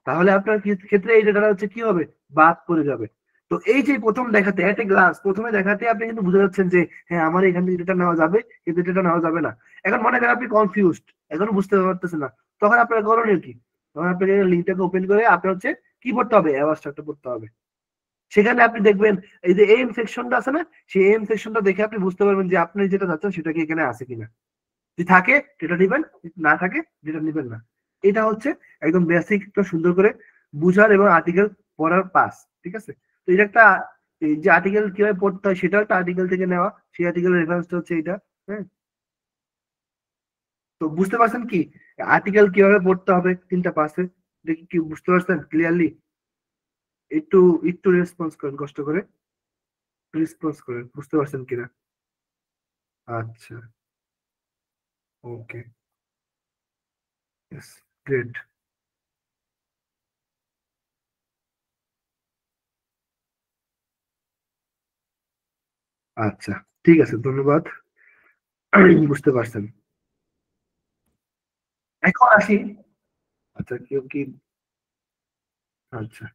তাহলে আপনার ক্ষেত্রে এই ডেটাটা হচ্ছে কি হবে, বাদ পড়ে যাবে। তো এই যে প্রথম দেখাতে এট এ গ্লাস, প্রথমে দেখাতে আপনি কিন্তু বুঝে যাচ্ছেন যে হ্যাঁ আমার এখান থেকে ডেটা নেওয়া যাবে, কিন্তু ডেটা নেওয়া যাবে না। এখন মনে করেন আপনি কনফিউজড, এখনো বুঝতে পারতেছেন না, তখন আপনার করণীয় কি? তখন আপনাকে লিঙ্কটাকে ওপেন করে আপনার হচ্ছে কি পড়তে হবে, অ্যাবাস্ট্রাক্টটা পড়তে হবে। সেখানে আপনি দেখবেন এই যে এম সেকশনটা আছে না, সেই এম সেকশনটা দেখে আপনি বুঝতে পারবেন যে আপনি যেটা চাচ্ছেন সেটা কি এখানে আছে কিনা। যদি থাকে ডেটা নিবেন, না থাকে ডেটা নিবেন না। এটা হচ্ছে একদম বেসিক একটা সুন্দর করে বুঝার এবং আর্টিকেল পড়ার পাস, ঠিক আছে। তো এটা একটা, এই যে আর্টিকেল কিভাবে পড়তে হয় সেটা একটা আর্টিকেল থেকে নেওয়া, সেই আর্টিকেল রেফারেন্সটা হচ্ছে এটা। হ্যাঁ, তো বুঝতে পারছেন কি আর্টিকেল কিভাবে পড়তে হবে তিনটা পাসে, দেখি কি বুঝতে পারছেন ক্লিয়ারলি? একটু একটু রেসপন্স করেন, কষ্ট করে রেসপন্স করেন, বুঝতে পারছেন কিনা। আচ্ছা, ওকে, ইয়েস, গ্রেট। আচ্ছা, ঠিক আছে, ধন্যবাদ। বুঝতে পারছেন। এখন আসি, আচ্ছা কেউ কি, আচ্ছা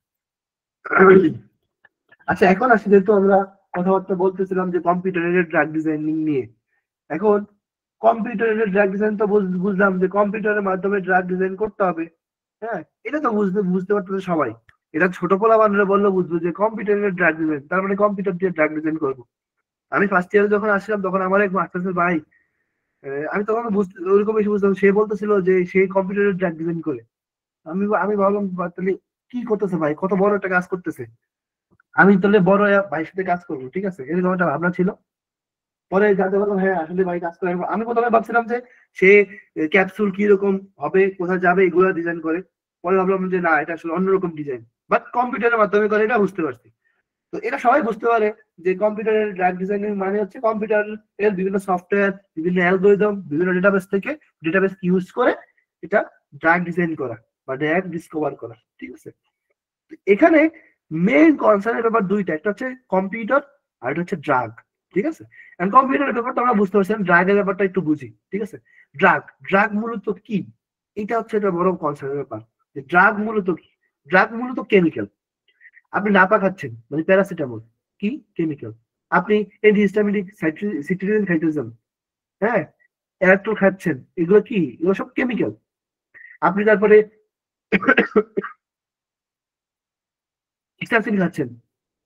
আচ্ছা এখন আসি, যেহেতু আমরা কথাবার্তা বলতেছিলাম যে কম্পিউটার এডেড ড্রাগ ডিজাইনিং নিয়ে, এখন কম্পিউটার এডেড ড্রাগ ডিজাইন তো বুঝলাম যে কম্পিউটারের মাধ্যমে ড্রাগ ডিজাইন করতে হবে। হ্যাঁ, এটা তো বুঝতে পারতেছে সবাই, এটা ছোট পোলা বান্ধবরা বললে বুঝবো যে কম্পিউটার এডেড ড্রাগ ডিজাইন, তার মানে কম্পিউটার দিয়ে ড্রাগ ডিজাইন করবো। আমি ফার্স্ট ইয়ারে যখন আসলাম তখন আমার এক মাস্টার্সের ভাই, আমি তখন ওইরকম বেশি বুঝতাম, সে বলতেছিল যে সে কম্পিউটারের ড্রাগ ডিজাইন করে। আমি ভাবলাম তাহলে কি করতেছে ভাই, কত বড় একটা কাজ করতেছে, আমি তাহলে বড় ভাইয়ের সাথে কাজ করবো, ঠিক আছে, এরকম একটা ভাবনা ছিল। পরে জানতে পারলাম হ্যাঁ আসলে ভাই কাজ করে। আমি প্রথমে ভাবছিলাম যে সে ক্যাপসুল কি রকম হবে, কোথায় যাবে, এগুলো ডিজাইন করে। পরে ভাবলাম যে না, এটা আসলে অন্যরকম ডিজাইন, বাট কম্পিউটারের মাধ্যমে করে, এটা বুঝতে পারছি। তো এটা সবাই বুঝতে পারে যে কম্পিউটারের ড্রাগ ডিজাইনিং মানে হচ্ছে কম্পিউটার এর বিভিন্ন সফটওয়্যার, বিভিন্ন অ্যালগরিদম, বিভিন্ন ডেটাবেস থেকে ডেটাবেস ইউজ করে এটা ড্রাগ ডিজাইন করা বা ড্রাগ ডিসকভার করা, ঠিক আছে। তো এখানে মেইন কনসার্নের ব্যাপার দুইটা, একটা হচ্ছে কম্পিউটার আর একটা হচ্ছে ড্রাগ, ঠিক আছে। এন্ড কম্পিউটারের ব্যাপারটা আমরা বুঝতে পারছি, ড্রাগের ব্যাপারটা একটু বুঝি, ঠিক আছে। ড্রাগ ড্রাগ মূলত কি, এটা হচ্ছে একটা বড় কনসার্নের ব্যাপার, যে ড্রাগ মূলত কি। ড্রাগ মূলত কেমিক্যাল। আপনি নাপা খাচ্ছেন মানে প্যারাসিটামল, কি কেমিক্যাল। আপনি অ্যান্টিহিস্টামিনিক সিট্রিজিন খাইতেছেন, হ্যাঁ, অ্যারাক্টোল খাচ্ছেন, এগুলো কি, এগুলো সব কেমিক্যাল। আপনি তারপরে স্টাফিন খাচ্ছেন,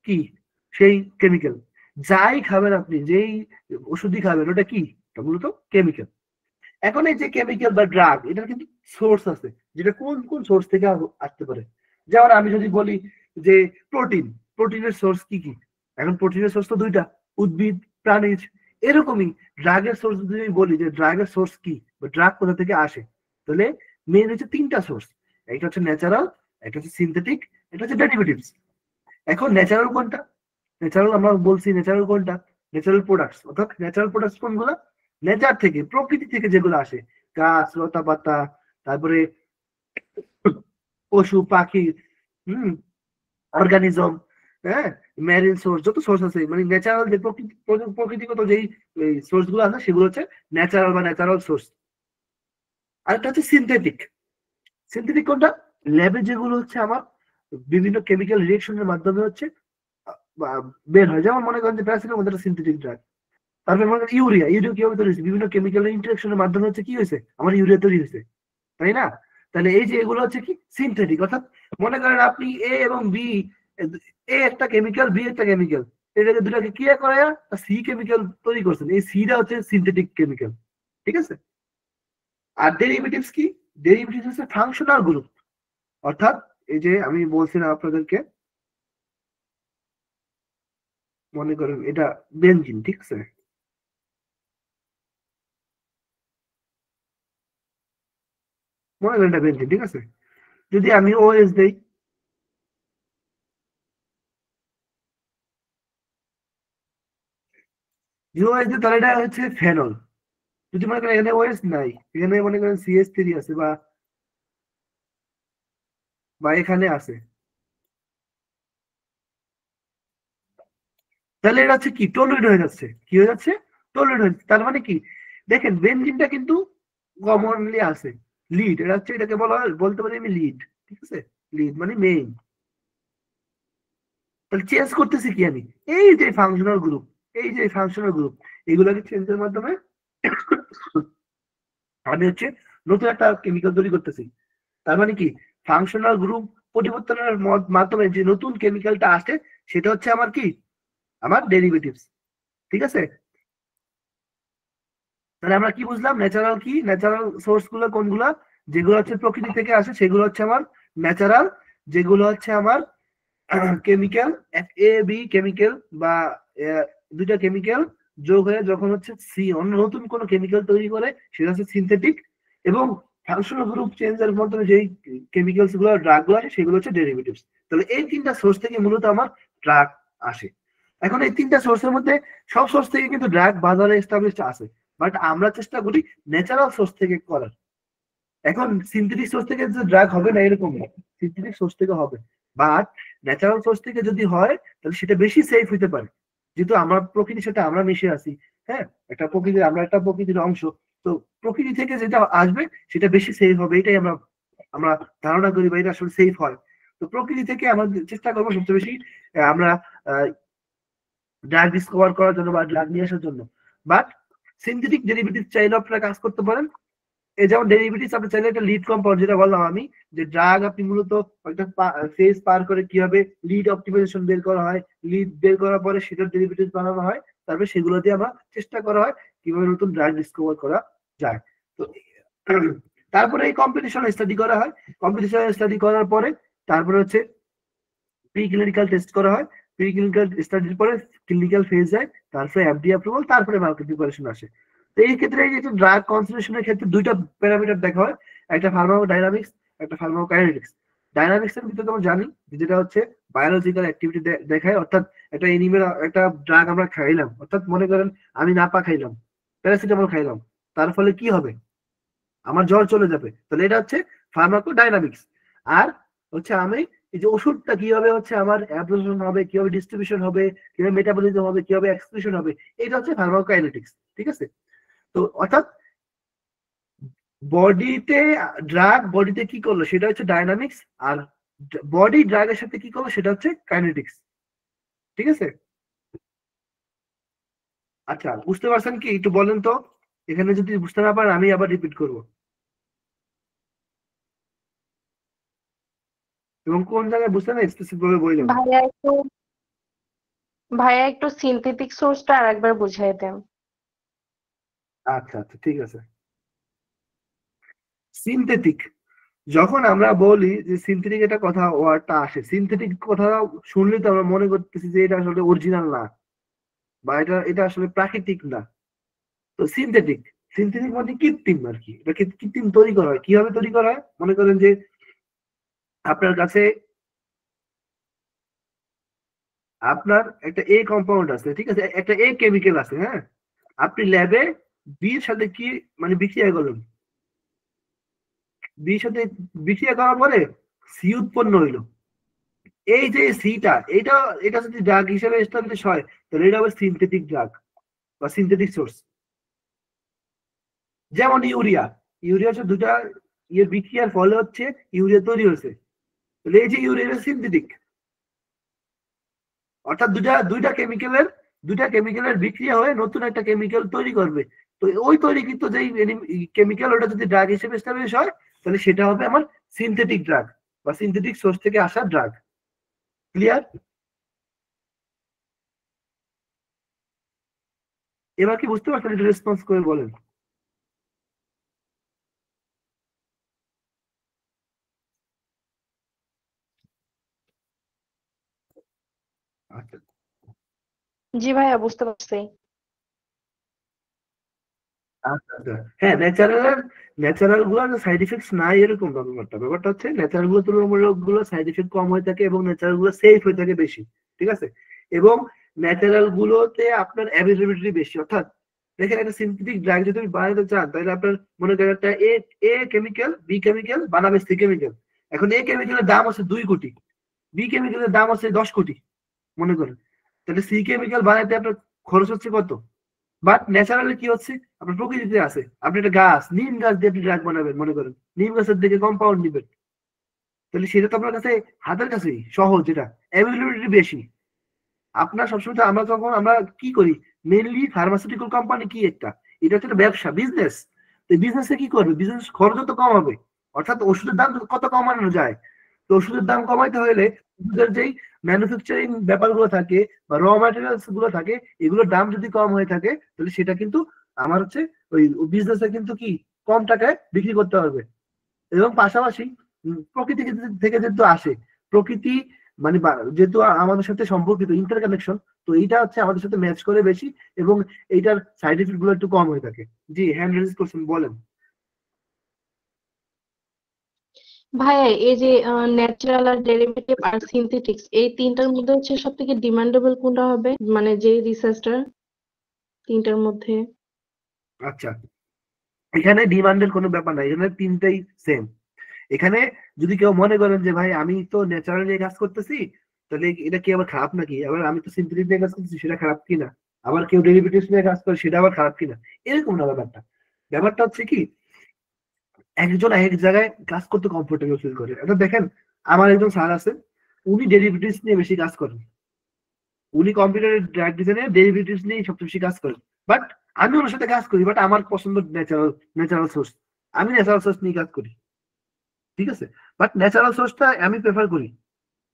কি, সেই কেমিক্যাল। যাই খাবেন আপনি, যেই ওষুধই খাবেন, ওটা কি, ওটা মূলত কেমিক্যাল। এখন এই যে কেমিক্যাল বা ড্রাগ, এটার কিন্তু সোর্স আছে, যেটা কোন কোন সোর্স থেকে আসতে পারে। যেমন আমি যদি বলি যে প্রোটিন, প্রোটিনের সোর্স কি কি, এখন প্রোটিনের সোর্স তো দুইটা, উদ্ভিদ, প্রাণীজ। এরকমই ড্রাগের সোর্স যদি আমি বলি যে ড্রাগের সোর্স কি বা ড্রাগ কোথা থেকে আসে, তাহলে মেন হচ্ছে তিনটা সোর্স। একটা হচ্ছে ন্যাচারাল, একটা হচ্ছে সিনথেটিক, একটা হচ্ছে ডেরিভেটিভস। এখন ন্যাচারাল কোনটা, ন্যাচারাল আমরা বলছি ন্যাচারাল কোনটা, ন্যাচারাল প্রোডাক্টস, অর্থাৎ ন্যাচারাল প্রোডাক্টস কোনগুলো, নেচার থেকে, প্রকৃতি থেকে যেগুলো আসে, গাছ, লতা পাতা, তারপরে পশু পাখি, হম, অর্গানিজম, হ্যাঁ, ম্যারিন সোর্স, যত সোর্স আছে, মানে ন্যাচারাল যে প্রকৃতিগত যেই সোর্স গুলো আছে সেগুলো হচ্ছে ন্যাচারাল বা ন্যাচারাল সোর্স। আরেকটা হচ্ছে সিনথেটিক। সিনথেটিক কোনটা, ল্যাবে যেগুলো হচ্ছে আমার বিভিন্ন কেমিক্যাল রিয়েকশনের মাধ্যমে হচ্ছে বের হয়। যেমন মনে করেন যে প্যারাসিটামল মধ্যে একটা সিনথেটিক ড্রাগ। তারপরে মনে করেন ইউরিয়া, ইউরিয়া কিভাবে তৈরি হয়েছে, বিভিন্ন কেমিক্যাল ইন্টারেকশনের মাধ্যমে হচ্ছে কি হয়েছে, আমার ইউরিয়া তৈরি হয়েছে, তাই না। তাহলে এই যে এগুলো হচ্ছে কি সিনথেটিক, অর্থাৎ মনে করেন আপনি এ এবং বি, এ একটা কেমিক্যাল, বি একটা কেমিক্যাল, এটাকে দুটাকে ক্রিয়া করে সি কেমিক্যাল তৈরি করছেন, এই সিটা হচ্ছে সিনথেটিক কেমিক্যাল, ঠিক আছে। আর ডেরিভেটিভস কি, ডেরিভেটিভস হচ্ছে ফাংশনাল গ্রুপ, অর্থাৎ এই যে আমি বলছিলাম আপনাদেরকে, মনে করেন এটা বেনজিন, ঠিক আছে, মনে করেন এটা বেনজিন, ঠিক আছে। যদি আমি ওএস দেই, ওএস দিই, তাহলে এটা হচ্ছে ফেনল। যদি মনে করেন এখানে ওএস নাই, এখানে মনে করেন সিএস3 আছে বা বা এখানে আছে, তাহলে এটা হচ্ছে কি টলুইড হয়ে যাচ্ছে, কি হয়ে যাচ্ছে, টলুইড হয়ে যাচ্ছে। তার মানে কি, দেখেন বেনজিনটা কিন্তু কমনলি আছে, লিড, এটা হচ্ছে, এটাকে বলা হয়, বলতে পারি আমি লিড, ঠিক আছে, লিড মানে মেইন। তাহলে চেঞ্জ করতেছি কি আমি, এই যে ফাংশনাল গ্রুপ, এই যে ফাংশনাল গ্রুপ, এগুলোকে চেঞ্জের মাধ্যমে আমি হচ্ছে নতুন একটা কেমিক্যাল তৈরি করতেছি। তার মানে কি, ফাংশনাল গ্রুপ পরিবর্তনের মাধ্যমে যে নতুন কেমিক্যালটা আসে সেটা হচ্ছে আমার কি, আমার ডেরিভেটিভস, ঠিক আছে। তাহলে আমরা কি বুঝলাম, ন্যাচারাল কি, ন্যাচারাল সোর্স গুলো কোনগুলা, যেগুলো হচ্ছে প্রকৃতি থেকে আসে সেগুলো হচ্ছে আমার ন্যাচারাল, যেগুলো হচ্ছে আমার কেমিক্যাল, এ বি কেমিক্যাল বা দুইটা কেমিক্যাল যোগ হয়ে যখন হচ্ছে সি অন্য নতুন কোনো কেমিক্যাল তৈরি করে সেটা হচ্ছে সিনথেটিক। এবং ফাংশনাল গ্রুপ চেঞ্জের মাধ্যমে যেই কেমিক্যালস গুলো, ড্রাগ গুলো আসে সেগুলো হচ্ছে ডেরিভেটিভস। তাহলে এই তিনটা সোর্স থেকে মূলত আমার ড্রাগ আসে। এখন এই তিনটা সোর্সের মধ্যে সব সোর্স থেকে কিন্তু ড্রাগ বাজারে এস্টাবলিশড আছে, বাট আমরা চেষ্টা করি ন্যাচারাল সোর্স থেকে করার। এখন সিনথেটিক সোর্স থেকে যে ড্রাগ হবে না এরকম না, সিনথেটিক সোর্স থেকে হবে, বাট ন্যাচারাল সোর্স থেকে যদি হয় তাহলে সেটা বেশি সেফ হতে পারে, যেহেতু আমরা প্রকৃতির সাথে আমরা মিশে আছি, হ্যাঁ, একটা প্রকৃতির, আমরা একটা প্রকৃতির অংশ। তো প্রকৃতি থেকে যেটা আসবে সেটা বেশি সেফ হবে, এটাই আমরা আমরা ধারণা করি বা এটা আসলে সেফ হয়। তো প্রকৃতি থেকে আমরা চেষ্টা করবো সবচেয়ে বেশি আমরা ড্রাগ ডিসকভার করার জন্য বা ড্রাগ নিয়ে আসার জন্য। বাট সিনথেটিক ডেরিভেটিভ চাইলে আপনারা কাজ করতে পারেন। এই যেমন ডেরিভেটিভস আপনি চাইলে একটা লিড কম্পাউন্ড, যেটা বললাম আমি, যে ড্রাগ আপনি মূলত একটা ফেজ পার করে কিভাবে লিড অপটিমাইজেশন বের করা হয়, লিড বের করার পরে সেটার ডেরিভেটিভ বানানো হয়, তারপরে সেগুলো দিয়ে আমরা চেষ্টা করা হয় কিভাবে নতুন ড্রাগ ডিসকভার করা যায়। তো তারপরে এই কম্পিটিশন স্টাডি করা হয়, কম্পিটিশন স্টাডি করার পরে তারপরে হচ্ছে প্রি ক্লিনিক্যাল টেস্ট করা হয়, প্রি ক্লিনিক্যাল স্টাডির পরে ক্লিনিক্যাল ফেজ যায়, তারপরে এফডি অ্যাপ্রুভাল, তারপরে মার্কেট প্রিপারেশন আসে। তো এই ক্ষেত্রে এই যে ড্রাগ কনসেন্ট্রেশনের ক্ষেত্রে দুইটা প্যারামিটার দেখা হয়, একটা ফার্মাকোডাইনামিক্স, একটা ফার্মাকোকাইনেটিক্স। ডাইনামিক্স এর ভিতরে আমরা জানি যেটা হচ্ছে বায়োলজিক্যাল অ্যাক্টিভিটি দেখায়, অর্থাৎ একটা এনিমেল একটা ড্রাগ আমরা খাইলাম, অর্থাৎ মনে করেন আমি নাপা খাইলাম, প্যারাসিটামল খাইলাম, তার ফলে কি হবে, আমার জ্বর চলে যাবে, তাহলে এটা হচ্ছে ফার্মাকোডাইনামিক্স। আর হচ্ছে আমি এই যে ওষুধটা কিভাবে হচ্ছে আমার অ্যাবজর্পশন হবে, কিভাবে ডিস্ট্রিবিউশন হবে, কিভাবে মেটাবলিজম হবে, কিভাবে এক্সক্রিশন হবে, এটা হচ্ছে ফার্মাকোকাইনেটিক্স। ঠিক আছে? তো অর্থাৎ বডিতে ড্রাগ বডিতে কি করলো সেটা হচ্ছে ডাইনামিক্স, আর বডি ড্রাগের সাথে কি করলো সেটা হচ্ছে কাইনেটিক্স। ঠিক আছে? আচ্ছা, বুঝতে পারছেন কি একটু বলেন তো, এখানে যদি বুঝতে না পারেন আমি আবার রিপিট করব, এবং কোন জায়গায় বুঝতে না স্পেসিফিক ভাবে বললেন। ভাইয়া একটু সিনথেটিক সোর্সটা আরেকবার বুঝিয়ে দেন। আচ্ছা আচ্ছা, ঠিক আছে। সিনথেটিক, যখন আমরা বলি যে সিনথেটিক একটা কথা ওয়ার্ডটা আসে, সিনথেটিক কথা শুনলে তো আমরা মনে করতেছি যে এটা আসলে অরিজিনাল না, বা এটা এটা আসলে প্রাকৃতিক না। তো সিনথেটিক, সিনথেটিক মানে কৃত্রিম আর কি, এটা কৃত্রিম তৈরি করা হয়। কিভাবে তৈরি করা হয়, মনে করেন যে আপনার কাছে আপনার একটা এ কম্পাউন্ড আছে, ঠিক আছে, একটা এ কেমিক্যাল আছে, হ্যাঁ, আপনি ল্যাবে বির সাথে কি মানে বিক্রিয়া করলেন, বির সাথে বিক্রিয়া করার পরে সি উৎপন্ন হইলো। এই যে সিটা, এটা এটা যদি ড্রাগ হিসেবে এস্টাবলিশ হয় তাহলে এটা হবে সিনথেটিক ড্রাগ বা সিনথেটিক সোর্স। যেমন ইউরিয়া, ইউরিয়া হচ্ছে দুটা ইয়ে বিক্রিয়ার ফলে হচ্ছে ইউরিয়া তৈরি হয়েছে, তাহলে এই যে ইউরিয়া সিনথেটিক, অর্থাৎ দুইটা কেমিক্যালের বিক্রিয়া হয়ে নতুন একটা কেমিক্যাল তৈরি করবে। তো ওই তৈরিকৃত যেই কেমিক্যাল ওটা যদি ড্রাগ হিসেবে এস্টাবলিশ হয় তাহলে সেটা হবে আমার সিনথেটিক ড্রাগ বা সিনথেটিক সোর্স থেকে আসা ড্রাগ। ক্লিয়ার? এবার কি বুঝতে পারছেন? এটা রেসপন্স করে বলেন। আচ্ছা জি ভাইয়া, বুঝতে পারছি। আচ্ছা আচ্ছা। হ্যাঁ, ন্যাচারাল গুলো সাইড ইফেক্টস নাই এরকম না, ব্যাপারটা হচ্ছে ন্যাচারাল গুলো তুলনামূলক গুলো সাইড ইফেক্ট কম হয়ে থাকে এবং ন্যাচারাল গুলো সেফ হয়ে থাকে বেশি। ঠিক আছে? এবং ন্যাচারাল গুলোতে আপনার অ্যাভেলেবিলিটি বেশি, অর্থাৎ দেখেন একটা সিনথেটিক ড্রাগ যদি আপনি বানাতে চান তাহলে আপনার মনে করেন একটা এ কেমিক্যাল, বি কেমিক্যাল বানাবে সি কেমিক্যাল, এখন এ কেমিক্যালের দাম আছে 2 কোটি, বি কেমিক্যালের দাম আছে 10 কোটি মনে করেন, তাহলে সি কেমিক্যাল বানাতে আপনার খরচ হচ্ছে কত? বাট ন্যাচারালি কি হচ্ছে, আপনার প্রকৃতিতে আছে, আপনি একটা গাছ, নিম গাছ দিয়ে আপনি ড্রাগ বানাবেন, মনে করেন নিম গাছের দিকে কম্পাউন্ড নিবেন, তাহলে সেটা তো আপনার কাছে হাতের কাছেই সহজ, যেটা অ্যাভেলেবিলিটি বেশি। আপনার সবসময় তো আমরা যখন আমরা কি করি, মেইনলি ফার্মাসিউটিক্যাল কোম্পানি কি একটা, এটা হচ্ছে একটা ব্যবসা, বিজনেস। তো বিজনেসে কি করবে, বিজনেস খরচ তো কম হবে, অর্থাৎ ওষুধের দাম কত কমানো যায়। তো ওষুধের দাম কমাইতে হলে ওষুধের যেই ম্যানুফ্যাকচারিং ব্যাপারগুলো থাকে বা র ম্যাটেরিয়ালস গুলো থাকে, এগুলোর দাম যদি কম হয়ে থাকে তাহলে সেটা কিন্তু আমার হচ্ছে ওই বিজনেসে কিন্তু কি কম টাকায় বিক্রি করতে হবে। এবং পাশাপাশি প্রকৃতি থেকে যেহেতু আসে, প্রকৃতি মানে যেহেতু আমাদের সাথে সম্পর্কিত ইন্টারকানেকশন, তো এইটা হচ্ছে আমাদের সাথে ম্যাচ করে বেশি এবং এইটার সাইড এফেক্ট গুলো একটু কম হয়ে থাকে। জি, হ্যান্ড রেজ করছেন, বলেন। ভাইয়া এই যে ন্যাচারাল আর ডেরিভেটিভ আর সিনথেটিক্স, এই তিনটার মধ্যে হচ্ছে সব থেকে ডিমান্ডেবল কোনটা হবে, মানে যে রিসার্চটা তিনটার মধ্যে? আচ্ছা, এখানে ডিমান্ডের কোনো ব্যাপার নাই, এখানে তিনটাই সেম। এখানে যদি কেউ মনে করেন যে ভাই আমি তো ন্যাচারাল নিয়ে কাজ করতেছি, তাহলে এটা কি আবার খারাপ নাকি, আবার আমি তো সিনথেটিক নিয়ে কাজ করতেছি সেটা খারাপ কিনা, আবার কেউ ডেরিভেটিভস নিয়ে কাজ করে সেটা আবার খারাপ কিনা, এরকম না ব্যাপারটা। ব্যাপারটা হচ্ছে কি, একজন এক জায়গায় কাজ করতে কমফোর্টেবল ফিল করে। এটা দেখেন, আমার একজন স্যার আছে, উনি ডেরিভেটিভস নিয়ে বেশি কাজ করেন, উনি কম্পিউটারের ড্রাগ ডিজাইনে ডেরিভেটিভস নিয়ে সবচেয়ে বেশি কাজ করেন। বাট আমি ওনার সাথে কাজ করি, বাট আমার পছন্দ ন্যাচারাল সোর্স, আমি ন্যাচারাল সোর্স নিয়ে কাজ করি। ঠিক আছে? বাট ন্যাচারাল সোর্সটা আমি প্রেফার করি,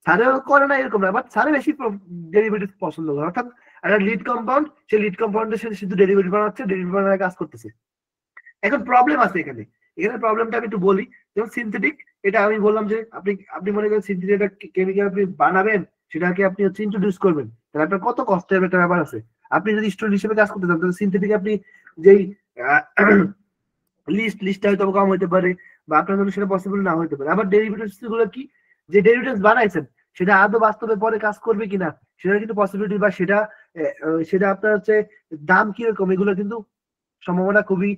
স্যারেও করে না এরকম না, বাট স্যারে বেশি ডেরিভেটিভ পছন্দ করে। অর্থাৎ একটা লিড কম্পাউন্ড, সেই লিড কম্পাউন্ডের সাথে শুধু ডেরিভেটিভ বানাচ্ছে, ডেরিভেটিভ বানানোর কাজ করতেছে। এখন প্রবলেম আছে এখানে, এখানে প্রবলেমটা আমি একটু বলি। যেমন সিনথেটিক, এটা আমি বললাম যে আপনি আপনি মনে করেন সিনথেটিক একটা কেমিক্যাল আপনি বানাবেন, সেটাকে আপনি হচ্ছে ইন্ট্রোডিউস করবেন, তাহলে আপনার কত কষ্টের একটা ব্যাপার আছে। আপনি যদি স্টুডেন্ট হিসেবে কাজ করতে চান তাহলে সিনথেটিক আপনি যেই লিস্টটা হয়তো কম হইতে পারে, বা আপনার জন্য সেটা পসিবল না হইতে পারে। আবার ডেরিভেটিভস গুলো কি, যে ডেরিভেটিভস বানাইছেন সেটা আদৌ বাস্তবে পরে কাজ করবে কিনা সেটা কিন্তু পসিবিলিটি, বা সেটা সেটা আপনার হচ্ছে দাম কিরকম, এগুলো কিন্তু সম্ভাবনা খুবই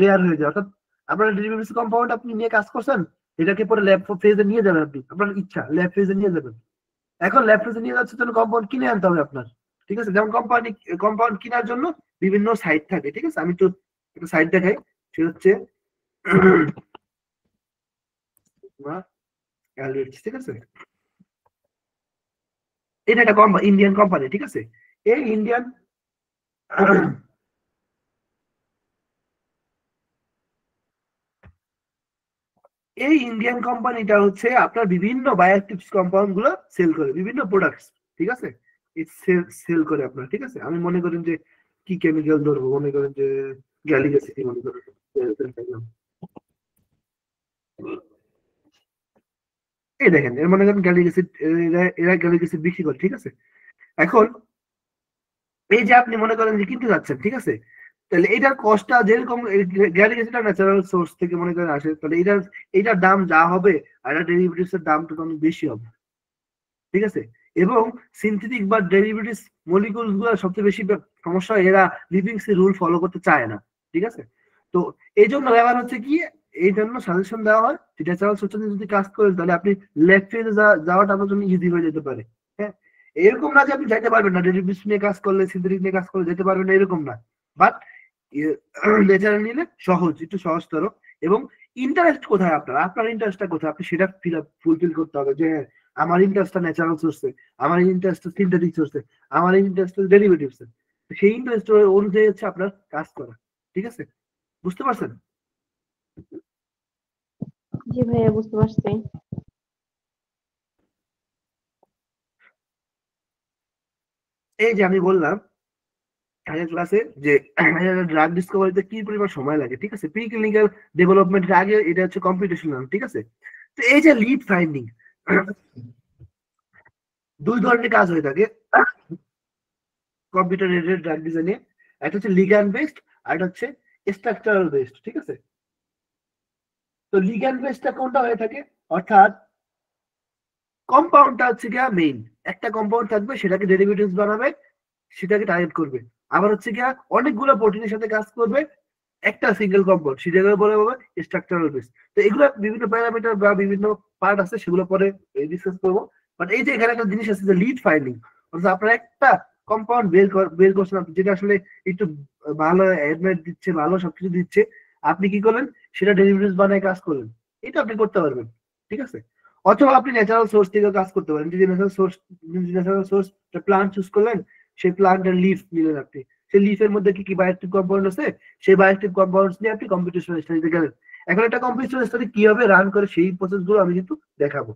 রেয়ার হয়ে যায়। অর্থাৎ আপনার ডেরিভেটিভস কম্পাউন্ড আপনি নিয়ে কাজ করছেন, এটাকে পরে ল্যাব ফেজে নিয়ে যাবেন, আপনি আপনার ইচ্ছা ল্যাব ফেজে নিয়ে যাবেন। এখন ল্যাব ফেজে নিয়ে যাচ্ছে জন্য কম্পাউন্ড কিনে আনতে হবে আপনার, ঠিক আছে। যেমন কম্পাউন্ড কেনার জন্য বিভিন্ন সাইট থাকে, ঠিক আছে। আমি তো একটা সাইট দেখাই, সেটা হচ্ছে ঠিক আছে। এটা একটা ইন্ডিয়ান কোম্পানি, ঠিক আছে। এই ইন্ডিয়ান কোম্পানিটা হচ্ছে আপনার বিভিন্ন বায়োঅ্যাক্টিভ কম্পাউন্ড গুলো সেল করে, বিভিন্ন প্রোডাক্টস, ঠিক আছে। সেল করে আপনার, ঠিক আছে। আমি মনে করেন যে কি কেমিক্যাল ধরবো, মনে করেন যে গ্যালিক অ্যাসিড, মনে করেন এই দেখেন, এর মনে করেন গ্যালিক অ্যাসিড, এরা গ্যালিক অ্যাসিড বিক্রি করে, ঠিক আছে। এখন এই যে আপনি মনে করেন যে কিনতে যাচ্ছেন, ঠিক আছে, তাহলে এটার কস্টটা যেরকম গ্যালিক অ্যাসিড ন্যাচারাল সোর্স থেকে মনে করেন আসে, তাহলে এটার দাম যা হবে আর ডেরিভেটিভস এর দামটা তো অনেক বেশি হবে, ঠিক আছে। এবং সিনথেটিক বা ডেরিভেটিভস মলিকুলস গুলো সবচেয়ে বেশি সমস্যা, এরা লিভিংস রুল ফলো করতে চায় না, ঠিক আছে। তো এই জন্য ব্যাপার হচ্ছে কি, এই জন্য সাজেশন দেওয়া হয় যে ন্যাচারাল সোর্স নিয়ে যদি কাজ করেন তাহলে আপনি লেফট ফেজে যাওয়াটা আপনার জন্য ইজি হয়ে যেতে পারে। হ্যাঁ, এরকম না যে আপনি যাইতে পারবেন না, ডেরিভেটিভস নিয়ে কাজ করলে, সিনথেটিক নিয়ে কাজ করলে যেতে পারবেন না, এরকম না। বাট ন্যাচারাল নিলে সহজ, একটু সহজতর। এবং ইন্টারেস্ট কোথায় আপনার, আপনার ইন্টারেস্টটা কোথায়, আপনি সেটা ফুলফিল করতে হবে। যে আমার ইন্টারেস্টটা ন্যাচারাল সোর্সে, আমার ইন্টারেস্ট সিনথেটিক সোর্সে, আমার ইন্টারেস্ট ডেরিভেটিভসে, সেই ইন্টারেস্ট অনুযায়ী হচ্ছে আপনার কাজ করা, ঠিক আছে। বুঝতে পারছেন? জি ভাইয়া, বুঝতে পারছি। এই যে আমি বললাম আগের ক্লাসে যে ড্রাগ ডিসকভারিতে কি পরিমাণ সময় লাগে, ঠিক আছে। প্রি ক্লিনিক্যাল ডেভেলপমেন্টের আগে এটা হচ্ছে কম্পিটিশনাল, ঠিক আছে। তো এই যে লিড ফাইন্ডিং, দুই ধরনের কাজ হয়ে থাকে কম্পিউটার এডেড ড্রাগ ডিজাইনে। একটা হচ্ছে লিগ্যান্ড বেসড, আর একটা হচ্ছে স্ট্রাকচারাল বেসড, ঠিক আছে। তো লিগ্যান্ড বেসডটা কোনটা হয়ে থাকে, অর্থাৎ কম্পাউন্ডটা হচ্ছে গিয়া মেইন, একটা কম্পাউন্ড থাকবে, সেটাকে ডেরিভেটিভস বানাবে, সেটাকে টার্গেট করবে। আবার হচ্ছে গিয়া অনেকগুলো প্রোটিনের সাথে কাজ করবে, একটা সিঙ্গেল কম্পাউন্ড, সেটাকে বলে হবে স্ট্রাকচারাল বেস। তো এগুলো বিভিন্ন প্যারামিটার বা বিভিন্ন পার্ট আছে, সেগুলো পরে ডিসকাস করবো। বাট এই যে এখানে একটা জিনিস আছে যে লিড ফাইন্ডিং, অর্থাৎ আপনার একটা কম্পাউন্ড বের করছেন আপনি, যেটা আসলে একটু ভালো অ্যাডমেট দিচ্ছে, ভালো সবকিছু দিচ্ছে, আপনি কি করলেন, সেটা ডেরিভেটিভস বানায় কাজ করলেন, এটা আপনি করতে পারবেন, ঠিক আছে। অথবা আপনি ন্যাচারাল সোর্স থেকে কাজ করতে পারেন। যদি ন্যাচারাল সোর্স প্লান্ট চুজ করলেন, সেই প্লান্টের লিফ নিলেন আপনি, সেই লিফের মধ্যে কি কি বায়োঅ্যাক্টিভ কম্পাউন্ড আছে, সেই বায়োঅ্যাক্টিভ কম্পাউন্ডস নিয়ে আপনি কম্পিটিশনাল স্টাডিতে গেলেন। এখন একটা কম্পিটিশনাল স্টাডি কিভাবে রান করে সেই প্রসেস গুলো আমি কিন্তু দেখাবো।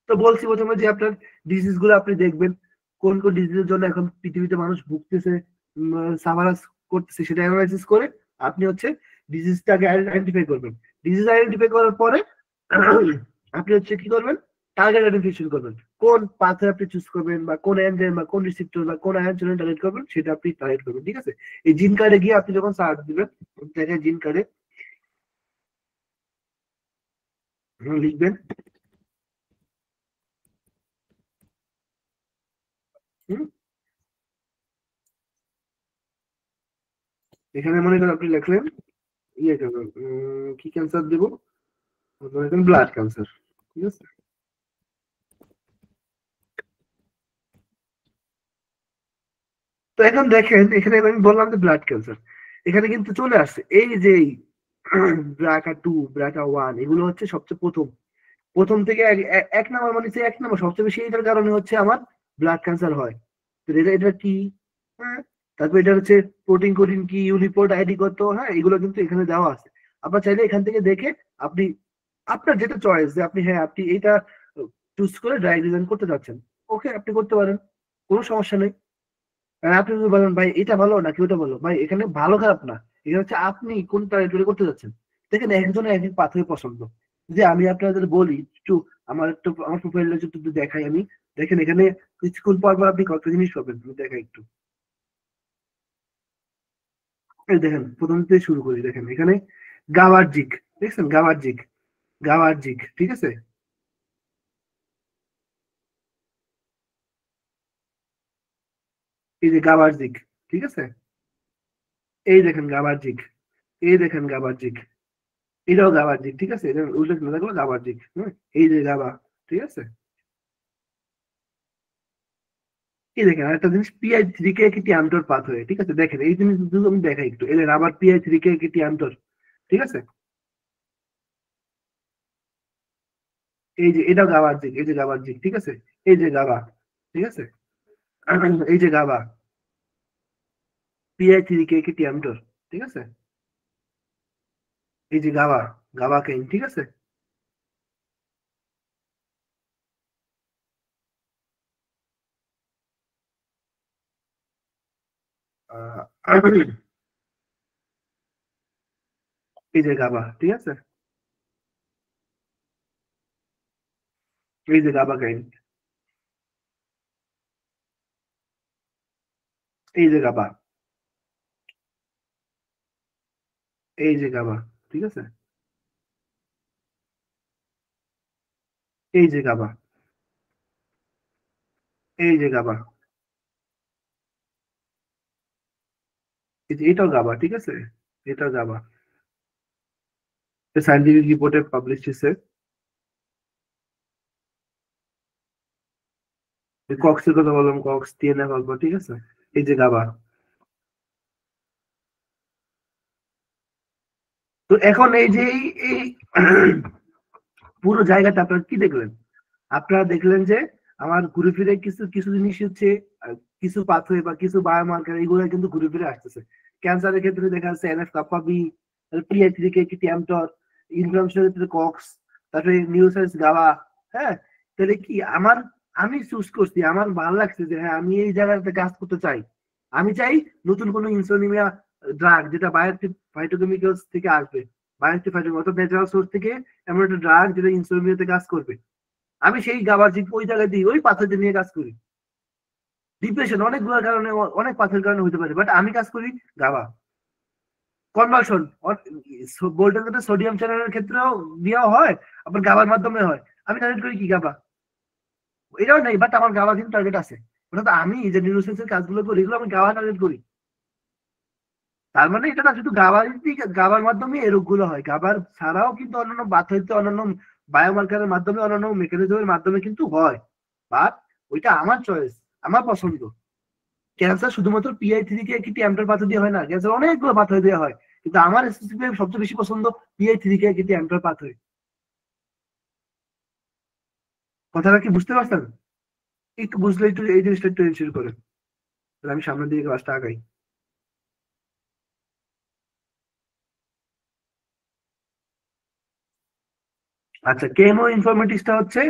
তো বলছি প্রথমে যে আপনার ডিজিজ গুলো আপনি দেখবেন, কোন কোন ডিজিজের জন্য এখন পৃথিবীতে মানুষ ভুগতেছে, সাফারাস করতেছে, সেটা অ্যানালাইসিস করে আপনি হচ্ছে ডিজিজটাকে আইডেন্টিফাই করবেন। ডিজিজ আইডেন্টিফাই করার পরে আপনি হচ্ছে কি করবেন, টার্গেট আইডেন্টিফিকেশন করবেন, কোন পাথে আপনি চুজ করবেন, বা কোন এনজাইম বা কোন রিসেপ্টর বা কোন আয়ন চ্যানেল টার্গেট করবেন, সেটা আপনি টার্গেট করবেন, ঠিক আছে। এই জিন কার্ডে গিয়ে আপনি যখন সার্চ দিবেন, দেখেন জিন কার্ডে লিখবেন এখানে মনে করেন আপনি লিখলেন ইয়ে কি ক্যান্সার দেব, মনে করেন ব্লাড ক্যান্সার, ঠিক আছে। তো এখন দেখেন, এখানে আমি বললাম যে ব্লাড ক্যান্সার, এখানে কিন্তু চলে আসছে এই যে BRCA2 BRCA1, এগুলো হচ্ছে সবচেয়ে প্রথম থেকে এক নাম্বার, মানে এক নাম্বার সবচেয়ে বেশি, এটার কারণে হচ্ছে আমার ব্লাড ক্যান্সার হয়। তো এটা কি, হ্যাঁ, তারপর এটা হচ্ছে প্রোটিন কোডিন কি, ইউনিপোর্ট আইডি কত, হ্যাঁ, এগুলো কিন্তু এখানে দেওয়া আছে। আপনার চাইলে এখান থেকে দেখে আপনি আপনার যেটা চয়েস, যে আপনি হ্যাঁ আপনি এইটা চুজ করে ড্রাগ ডিজাইন করতে যাচ্ছেন, ওকে আপনি করতে পারেন। কোনো সমস্যা নেই। আর আপনি যদি বলেন ভাই এটা ভালো নাকি ওটা ভালো, ভাই এখানে ভালো খারাপ না, এখানে হচ্ছে আপনি কোনটা এনজয় করতে যাচ্ছেন। দেখেন একজনের এক এক পাথরে পছন্দ। যে আমি আপনাদের বলি একটু, আমার প্রোফাইলটা একটু দেখাই আমি। দেখেন এখানে কিছুক্ষণ পর পর আপনি কত জিনিস পাবেন, আমি দেখাই একটু। এই দেখেন প্রথম থেকে শুরু করি। দেখেন এখানে গাওয়ার্জিক, দেখছেন গাওয়ার্জিক, গাওয়ার্জিক, ঠিক আছে। এই যে গাওয়ার্জিক, ঠিক আছে। এই দেখেন গাওয়ার্জিক, এই দেখেন গাওয়ার্জিক, এটাও গাওয়ার্জিক, ঠিক আছে। এটা উল্লেখ না থাকলো গাওয়ার্জিক, হ্যাঁ। এই যে গাবা, ঠিক আছে। এই দেখেন আরেকটা জিনিস, PI3K কি টিয়ান্টর পাথওয়ে, ঠিক আছে। দেখেন এই জিনিস যদি আমি দেখাই একটু, এর আবার PI3K কি টিয়ান্টর, ঠিক আছে। এই যে এটাও গাওয়ার্জিক, এই যে গাওয়ার্জিক, ঠিক আছে। এই যে গাবা, ঠিক আছে। এই যে গাবা, PI3K কি টিয়ান্টর, ঠিক আছে। এই যে গাবা, গাবা কেন, ঠিক আছে। এই যে গাবা, ঠিক আছে। এই যে গাবা কেন, এই যে গাবা, এই যে গাবা, ঠিক আছে। এই যে গাবা, এই যে গাবা, এটাও গাবা, ঠিক আছে। এটাও গাবা, সাইন্টিফিক রিপোর্টে পাবলিশ হয়েছে। কক্সের কথা বললাম, কক্স TNF অল্প, ঠিক আছে। এই যে গাবা। তো এখন এই যে এই পুরো জায়গাটা আপনারা কি দেখলেন? আপনারা দেখলেন যে আমার ঘুরে ফিরে কিছু কিছু জিনিস হচ্ছে, কিছু পাথওয়ে বা কিছু বায়োমার্কার এগুলো কিন্তু ঘুরে ফিরে আসতেছে। ক্যান্সারের ক্ষেত্রে দেখা যাচ্ছে NF কাপ্পা বি, PI3K কি ট্যামটর, ইনফ্লামেশনের ক্ষেত্রে কক্স, তারপরে নিউরোসাইন্স গাওয়া। হ্যাঁ, তাহলে কি আমি চুজ করছি, আমার ভালো লাগছে যে হ্যাঁ আমি এই জায়গাটাতে কাজ করতে চাই। আমি চাই নতুন কোনো ইনসোনিমিয়া ড্রাগ যেটা ফাইটোকেমিক্যালস থেকে আসবে, বায়োঅ্যাক্টিভ ফাইটোকেমিক্যাল অর্থাৎ ন্যাচারাল সোর্স থেকে এমন একটা ড্রাগ যেটা ইনসোনিমিয়াতে কাজ করবে। আমি সেই গাবার্জিক ওই জায়গায় দিই, ওই পাথরটা নিয়ে কাজ করি। ডিপ্রেশন অনেকগুলোর কারণে, অনেক পাথরের কারণে হতে পারে, বাট আমি কাজ করি গাবা। কনভার্সন বলতে সোডিয়াম চ্যানেলের ক্ষেত্রেও দেওয়া হয়, আবার গাবার মাধ্যমে হয়। আমি টার্গেট করি কি গাবা, এটাও নেই, বাট আমার গাবা কিন্তু টার্গেট আছে। অর্থাৎ আমি যে নিউরোসাইন্সের কাজগুলো করি এগুলো আমি গাবা টার্গেট করি। তার মানে এটা না শুধু গাবার মাধ্যমে এই রোগগুলো হয়, গাবার ছাড়াও কিন্তু অন্যান্য বাথরিতে, অন্যান্য বায়োমার্কারের মাধ্যমে, অন্যান্য মেকানিজমের মাধ্যমে কিন্তু হয়। বাট ওইটা আমার চয়েস, আমার পছন্দ। ক্যান্সার শুধুমাত্র PI3K কি ট্যামটার পাথর দিয়ে হয় না, ক্যান্সার অনেকগুলো পাথর দিয়ে হয়, কিন্তু আমার স্পেসিফিক সবচেয়ে বেশি পছন্দ PI3K কি ট্যামটার পাথর। কথাটা কি বুঝতে পারছেন? একটু বুঝলে একটু এই জিনিসটা একটু এনশিওর করে, তাহলে আমি সামনের দিকে ক্লাসটা আগাই। আচ্ছা, কেমো ইনফরমেটিক্সটা হচ্ছে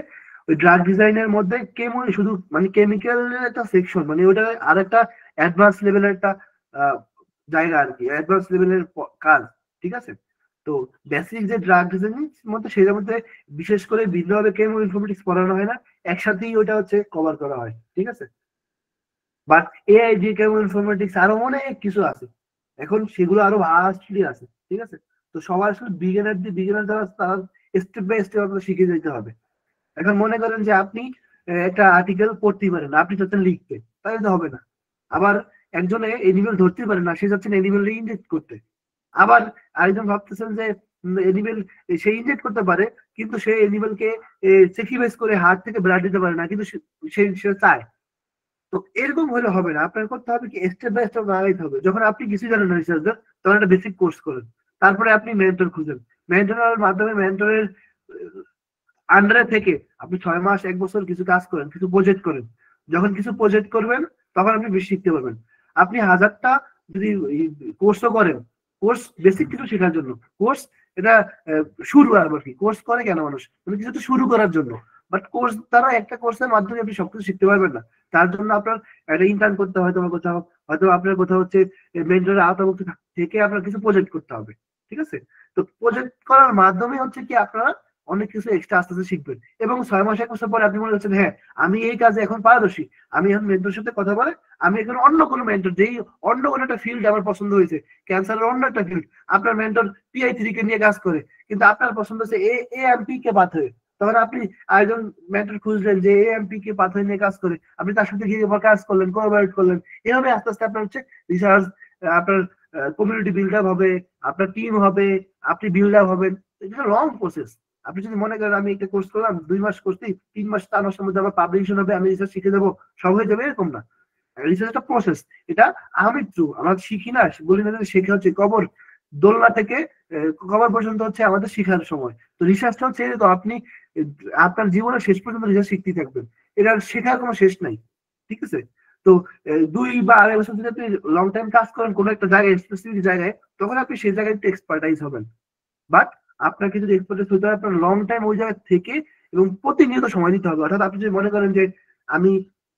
ওই ড্রাগ ডিজাইনের মধ্যে কেমো শুধু মানে কেমিক্যাল একটা সেকশন, মানে ওটা আর একটা অ্যাডভান্স লেভেলের একটা আহ, জায়গা আর কি, অ্যাডভান্স লেভেলের কাজ, ঠিক আছে। তো বেসিক যে ড্রাগ ডিজাইনের মধ্যে সেটার মধ্যে বিশেষ করে ভিন্নভাবে কেমো ইনফরমেটিক্স পড়ানো হয় না, একসাথেই ওটা হচ্ছে কভার করা হয়, ঠিক আছে। বাট AI কেমো ইনফরমেটিক্স আরো অনেক কিছু আছে, এখন সেগুলো আরো ভাস্টলি আছে, ঠিক আছে। তো সবার আসলে বিগিনার যারা তারা স্টেপ বাই স্টেপ আপনার শিখে যেতে হবে। এখন মনে করেন যে আপনি একটা আর্টিকেল পড়তেই পারেন না, আপনি চাচ্ছেন লিখতে, তাহলে তো হবে না। আবার একজনে এনিমেল ধরতে পারে না, সে চাচ্ছেন এনিমেল ইনজেক্ট করতে। আবার আরেকজন ভাবতেছেন যে এনিমেল সে ইনজেক্ট করতে পারে, কিন্তু সে এনিমেলকে স্যাক্রিফাইস করে হার্ট থেকে ব্লাড দিতে পারে না, কিন্তু সে চায়। তো এরকম হলে হবে না, আপনার করতে হবে কি স্টেপ বাই স্টেপ আগাইতে হবে। যখন আপনি কিছু জানেন না রিসার্চার, তখন একটা বেসিক কোর্স করেন, তারপরে আপনি মেন্টর খুঁজেন। মেন্টরের মাধ্যমে মেন্টরের আন্ডারে থেকে আপনি 6 মাস 1 বছর কিছু কাজ করেন, কিছু প্রজেক্ট করেন। যখন কিছু প্রজেক্ট করবেন তখন আপনি বেশি শিখতে পারবেন। আপনি 1000টা যদি কোর্সও করেন, কোর্স বেসিক কিছু শেখার জন্য, কোর্স এটা শুরু আর কি। কোর্স করে কেন মানুষ, মানে কিছু তো শুরু করার জন্য। বাট কোর্স দ্বারা একটা কোর্সের মাধ্যমে আপনি সবকিছু শিখতে পারবেন না। তার জন্য আপনার একটা ইন্টার্ন করতে হয়, তোমার কোথাও হয়তো আপনার কোথাও হচ্ছে মেন্টরের আওতাভুক্ত থেকে আপনার কিছু প্রজেক্ট করতে হবে, ঠিক আছে? তো প্রজেক্ট করার মাধ্যমে হচ্ছে কি আপনারা অনেক কিছু এক্সট্রা আস্তে আস্তে শিখবেন, এবং 6 মাস 1 বছর পরে আপনি মনে করছেন হ্যাঁ আমি এই কাজে এখন পারদর্শী, আমি এখন মেন্টরের সাথে কথা বলে আমি এখন অন্য কোনো মেন্টর, যেই অন্য কোনো একটা ফিল্ড আমার পছন্দ হয়েছে, ক্যান্সারের অন্য একটা ফিল্ড, আপনার মেন্টর PI3 কে নিয়ে কাজ করে, কিন্তু আপনার পছন্দ হচ্ছে AMP কে পাথরে, তখন আপনি আরেকজন মেন্টর খুঁজলেন যে AMP কে পাথরে নিয়ে কাজ করে, আপনি তার সাথে গিয়ে কাজ করলেন, কোলাবরেট করলেন, এভাবে আস্তে আস্তে আপনার হচ্ছে রিসার্চ, আপনার কমিউনিটি বিল্ড আপ হবে, আপনার টিম হবে, আপনি বিল্ড আপ হবেন। এটা লং প্রসেস। আপনি যদি মনে করেন আমি একটা কোর্স করলাম 2 মাস করছি, 3 মাস 4 মাসের মধ্যে আমার পাবলিকেশন হবে, আমি রিসার্চ শিখে যাবো, সব হয়ে যাবে, এরকম না। রিসার্চ একটা প্রসেস, এটা আমি আমরা শিখি না, বলি না যে শেখা হচ্ছে কবর, দোলনা থেকে কবর পর্যন্ত হচ্ছে আমাদের শেখার সময়। তো রিসার্চটা হচ্ছে তো আপনি আপনার জীবনের শেষ পর্যন্ত রিসার্চ শিখতেই থাকবেন, এটা শেখার কোনো শেষ নাই, ঠিক আছে? তো 2 বা 2.5 বছর যদি আপনি লং টাইম কাজ করেন কোনো একটা জায়গায়, স্পেসিফিক জায়গায়, তখন আপনি সেই জায়গায় একটু এক্সপার্টাইজ হবেন। বাট আপনাকে যদি এক্সপার্টাইজ হতে হয় আপনার লং টাইম ওই জায়গায় থেকে এবং প্রতিনিয়ত সময় দিতে হবে। অর্থাৎ আপনি যদি মনে করেন যে আমি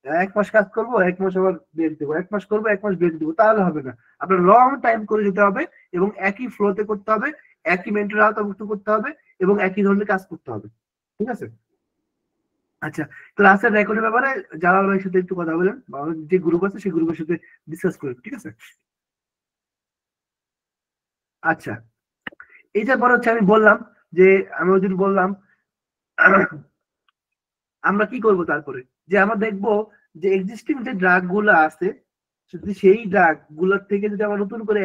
1 মাস কাজ করবো, 1 মাস আবার ব্রেক দেবো, 1 মাস করবো, 1 মাস ব্রেক দেবো, তাহলে হবে না। আপনার লং টাইম করে যেতে হবে এবং একই ফ্লোতে করতে হবে, একই মেন্টর আওতাভুক্ত করতে হবে এবং একই ধরনের কাজ করতে হবে, ঠিক আছে? আচ্ছা, ক্লাসের রেকর্ডের ব্যাপারে জালাল ভাইয়ের সাথে একটু কথা বলেন, বা আমাদের যে গ্রুপ আছে সেই গ্রুপের সাথে ডিসকাস করেন, ঠিক আছে? আচ্ছা, এইটার পর হচ্ছে আমি বললাম যে আমি ওই দিন বললাম আমরা কি করব তারপরে, যে আমরা দেখবো যে এক্সিস্টিং যে ড্রাগ গুলো আছে, যদি সেই ড্রাগ গুলোর থেকে যদি আমরা নতুন করে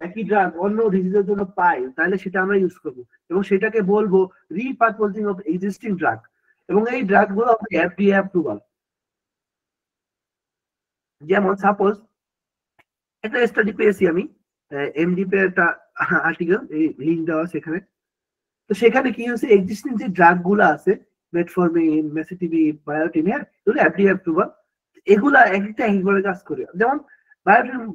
একই ড্রাগ অন্য ডিজিজের জন্য পাই, তাহলে সেটা আমরা ইউজ করব এবং সেটাকে বলবো রিপারপোজিং অফ এক্সিস্টিং ড্রাগ, এবং এই ড্রাগ গুলো FDA অ্যাপ্রুভাল। যেমন সাপোজ একটা স্টাডি পেয়েছি আমি, MDP একটা আর্টিকেল, এই লিঙ্ক দেওয়া সেখানে। তো সেখানে কি হয়েছে, এক্সিস্টিং যে ড্রাগ গুলো আছে, মেটফরমিন, মেসিটিভির, বায়োটিন, হ্যাঁ এগুলো FDA অ্যাপ্রুভাল, এগুলা একটা একভাবে কাজ করে। যেমন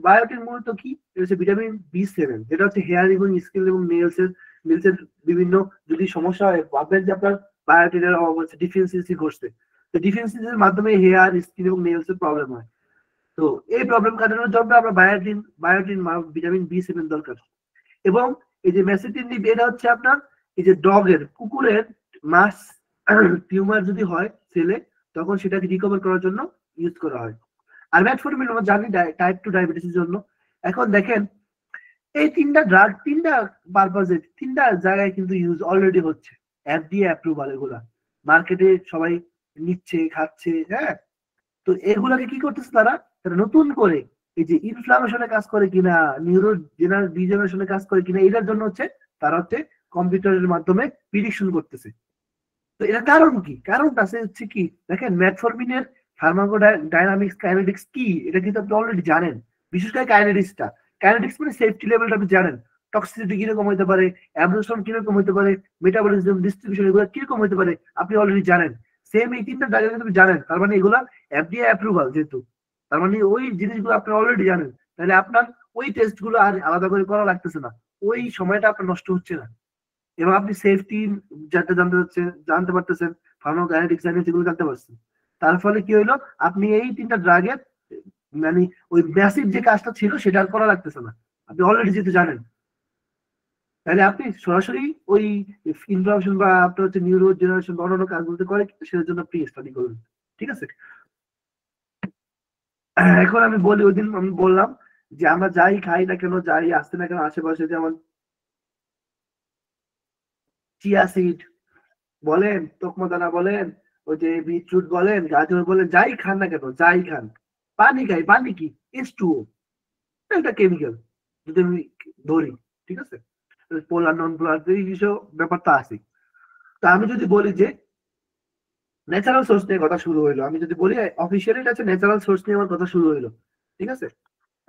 বায়োটিন মূলত কি, এটা হচ্ছে ভিটামিন B7, যেটা হচ্ছে হেয়ার এবং স্কিন এবং নেলসের বিভিন্ন যদি সমস্যা হয়, ভাববেন যে আপনার বায়োটিনের অভাব হচ্ছে, ডিফিসিয়েন্সি ঘটছে, তো ডিফিসিয়েন্সির মাধ্যমে হেয়ার, স্কিন এবং নেলসের প্রবলেম হয়। তো এই প্রবলেম কাটানোর জন্য আমরা বায়োটিন ভিটামিন B7 দরকার। এবং এই যে মেসিটিন, এটা হচ্ছে আপনার এই যে ডগের, কুকুরের মাস টিউমার যদি হয় সেলে, তখন সেটাকে রিকভার করার জন্য ইউজ করা হয়। আর মেটফরমিন আমরা জানি টাইপ 2 ডায়াবেটিসের জন্য। এখন দেখেন এই তিনটা ড্রাগ তিনটা পারপাজে, তিনটা জায়গায় কিন্তু ইউজ অলরেডি হচ্ছে, FDA অ্যাপ্রুভাল, এগুলা মার্কেটে সবাই নিচ্ছে, খাচ্ছে, হ্যাঁ। তো এগুলাকে কি করতেছে তারা নতুন করে এই যে ইনফ্লামেশনে কাজ করে কিনা, নিউরো ডিজেনারেশনে কাজ করে কিনা, এটার জন্য হচ্ছে তারা হচ্ছে কম্পিউটারের মাধ্যমে প্রিডিকশন করতেছে। তো এটার কারণ কি, কারণটা হচ্ছে কি, দেখেন মেটফরমিনের ফার্মাকোডাইনামিক্স কাইনেটিক্স কি, এটা কিন্তু আপনি অলরেডি জানেন। বিশেষ করে কাইনেটিক্স মানে সেফটি লেভেলটা আপনি জানেন, টক্সিসিটি কিরকম হতে পারে, অ্যাবজর্পশন কিরকম হতে পারে, মেটাবলিজম, ডিস্ট্রিবিউশন, এগুলো কিরকম হতে পারে আপনি অলরেডি জানেন। সেম এই তিনটা জায়গা আপনি জানেন, তার মানে এগুলা FDA অ্যাপ্রুভাল যেহেতু, তার মানে ওই জিনিসগুলো আপনি অলরেডি জানেন, তাহলে আপনার ওই টেস্ট গুলো আর আলাদা করে করা লাগতেছে না, ওই সময়টা আপনার নষ্ট হচ্ছে না, এবং আপনি সেফটি জানতে পারতেছেন, ফার্মাকোকাইনেটিক্স এগুলো জানতে পারছেন। তার ফলে কি হইলো, আপনি এই তিনটা ড্রাগের মানে ওই ম্যাসিভ যে কাজটা ছিল সেটা আর করা লাগতেছে না, আপনি অলরেডি যেহেতু জানেন, তাহলে আপনি সরাসরি ওই ইনফরমেশন বা আপনার হচ্ছে নিউরো জেনারেশন বা অন্যান্য কাজগুলো করে সেটার জন্য আপনি স্টাডি করবেন, ঠিক আছে? এখন আমি বলি, ওই দিন আমি বললাম যে আমরা যাই খাই না কেন, যাই আসতে না কেন আশেপাশে, যেমন চিয়া সিড বলেন, তকমদানা বলেন, ওই যে বিটরুট বলেন, গাজর বলেন, যাই খান না কেন, যাই খান, পানি খাই, পানি কি H2O, একটা কেমিক্যাল যদি আমি ধরি, ঠিক আছে? পোলার নন পোলার এই কিছু ব্যাপারটা আছে। তা আমি যদি বলি যে ন্যাচারাল সোর্স নিয়ে কথা শুরু হইলো, আমি যদি বলি অফিসিয়ালি এটা হচ্ছে ন্যাচারাল সোর্স নিয়ে আমার কথা শুরু হইলো, ঠিক আছে?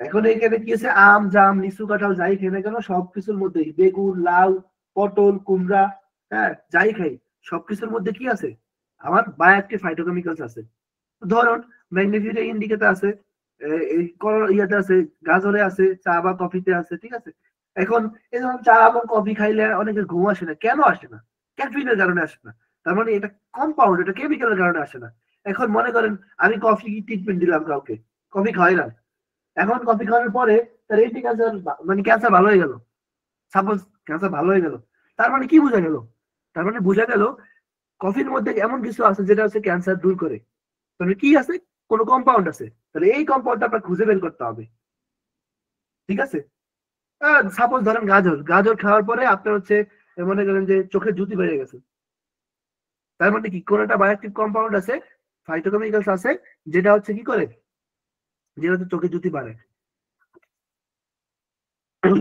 এখন এখানে কি আছে, আম, জাম, লিচু, কাঁঠাল যাই খাই না কেন সবকিছুর মধ্যে, বেগুন, লাউ, পটল, কুমড়া, হ্যাঁ যাই খাই সবকিছুর মধ্যে কি আছে, আমার বায়োঅ্যাক্টিভ ফাইটোকেমিক্যালস আছে। ধরুন ম্যাগনেসিয়াম ইন্ডিকেতে আছে, এই ইয়াতে আছে, গাজরে আছে, চা বা কফিতে আছে, ঠিক আছে? এখন এই ধরুন চা এবং কফি খাইলে অনেকের ঘুম আসে না, কেন আসে না? ক্যাফিনের কারণে আসে না। তার মানে এটা কম্পাউন্ড, এটা কেমিক্যালের কারণে আসে না। এখন মনে করেন আমি কফি ট্রিটমেন্ট দিলাম কাউকে, কফি খাওয়াইলাম, এখন কফি খাওয়ানোর পরে তার এন্টি ক্যান্সার মানে ক্যান্সার ভালো হয়ে গেল, সাপোজ ক্যান্সার ভালো হয়ে গেল, তার মানে কি বোঝা গেল? তার মানে বোঝা গেল কফির মধ্যে এমন কিছু আছে যেটা হচ্ছে ক্যান্সার দূর করে। তাহলে কি আছে? কোনো কম্পাউন্ড আছে। তাহলে এই কম্পাউন্ডটা আপনার খুঁজে বের করতে হবে, ঠিক আছে? সাপোজ ধরেন গাজর, গাজর খাওয়ার পরে আপনার হচ্ছে মনে করেন যে চোখের জ্যোতি বেড়ে গেছে, তার মানে কি কোন একটা বায়োএক্টিভ কম্পাউন্ড আছে, ফাইটোকেমিক্যালস আছে, যেটা হচ্ছে কি করে, যেটা হচ্ছে চোখের জ্যোতি বাড়ে।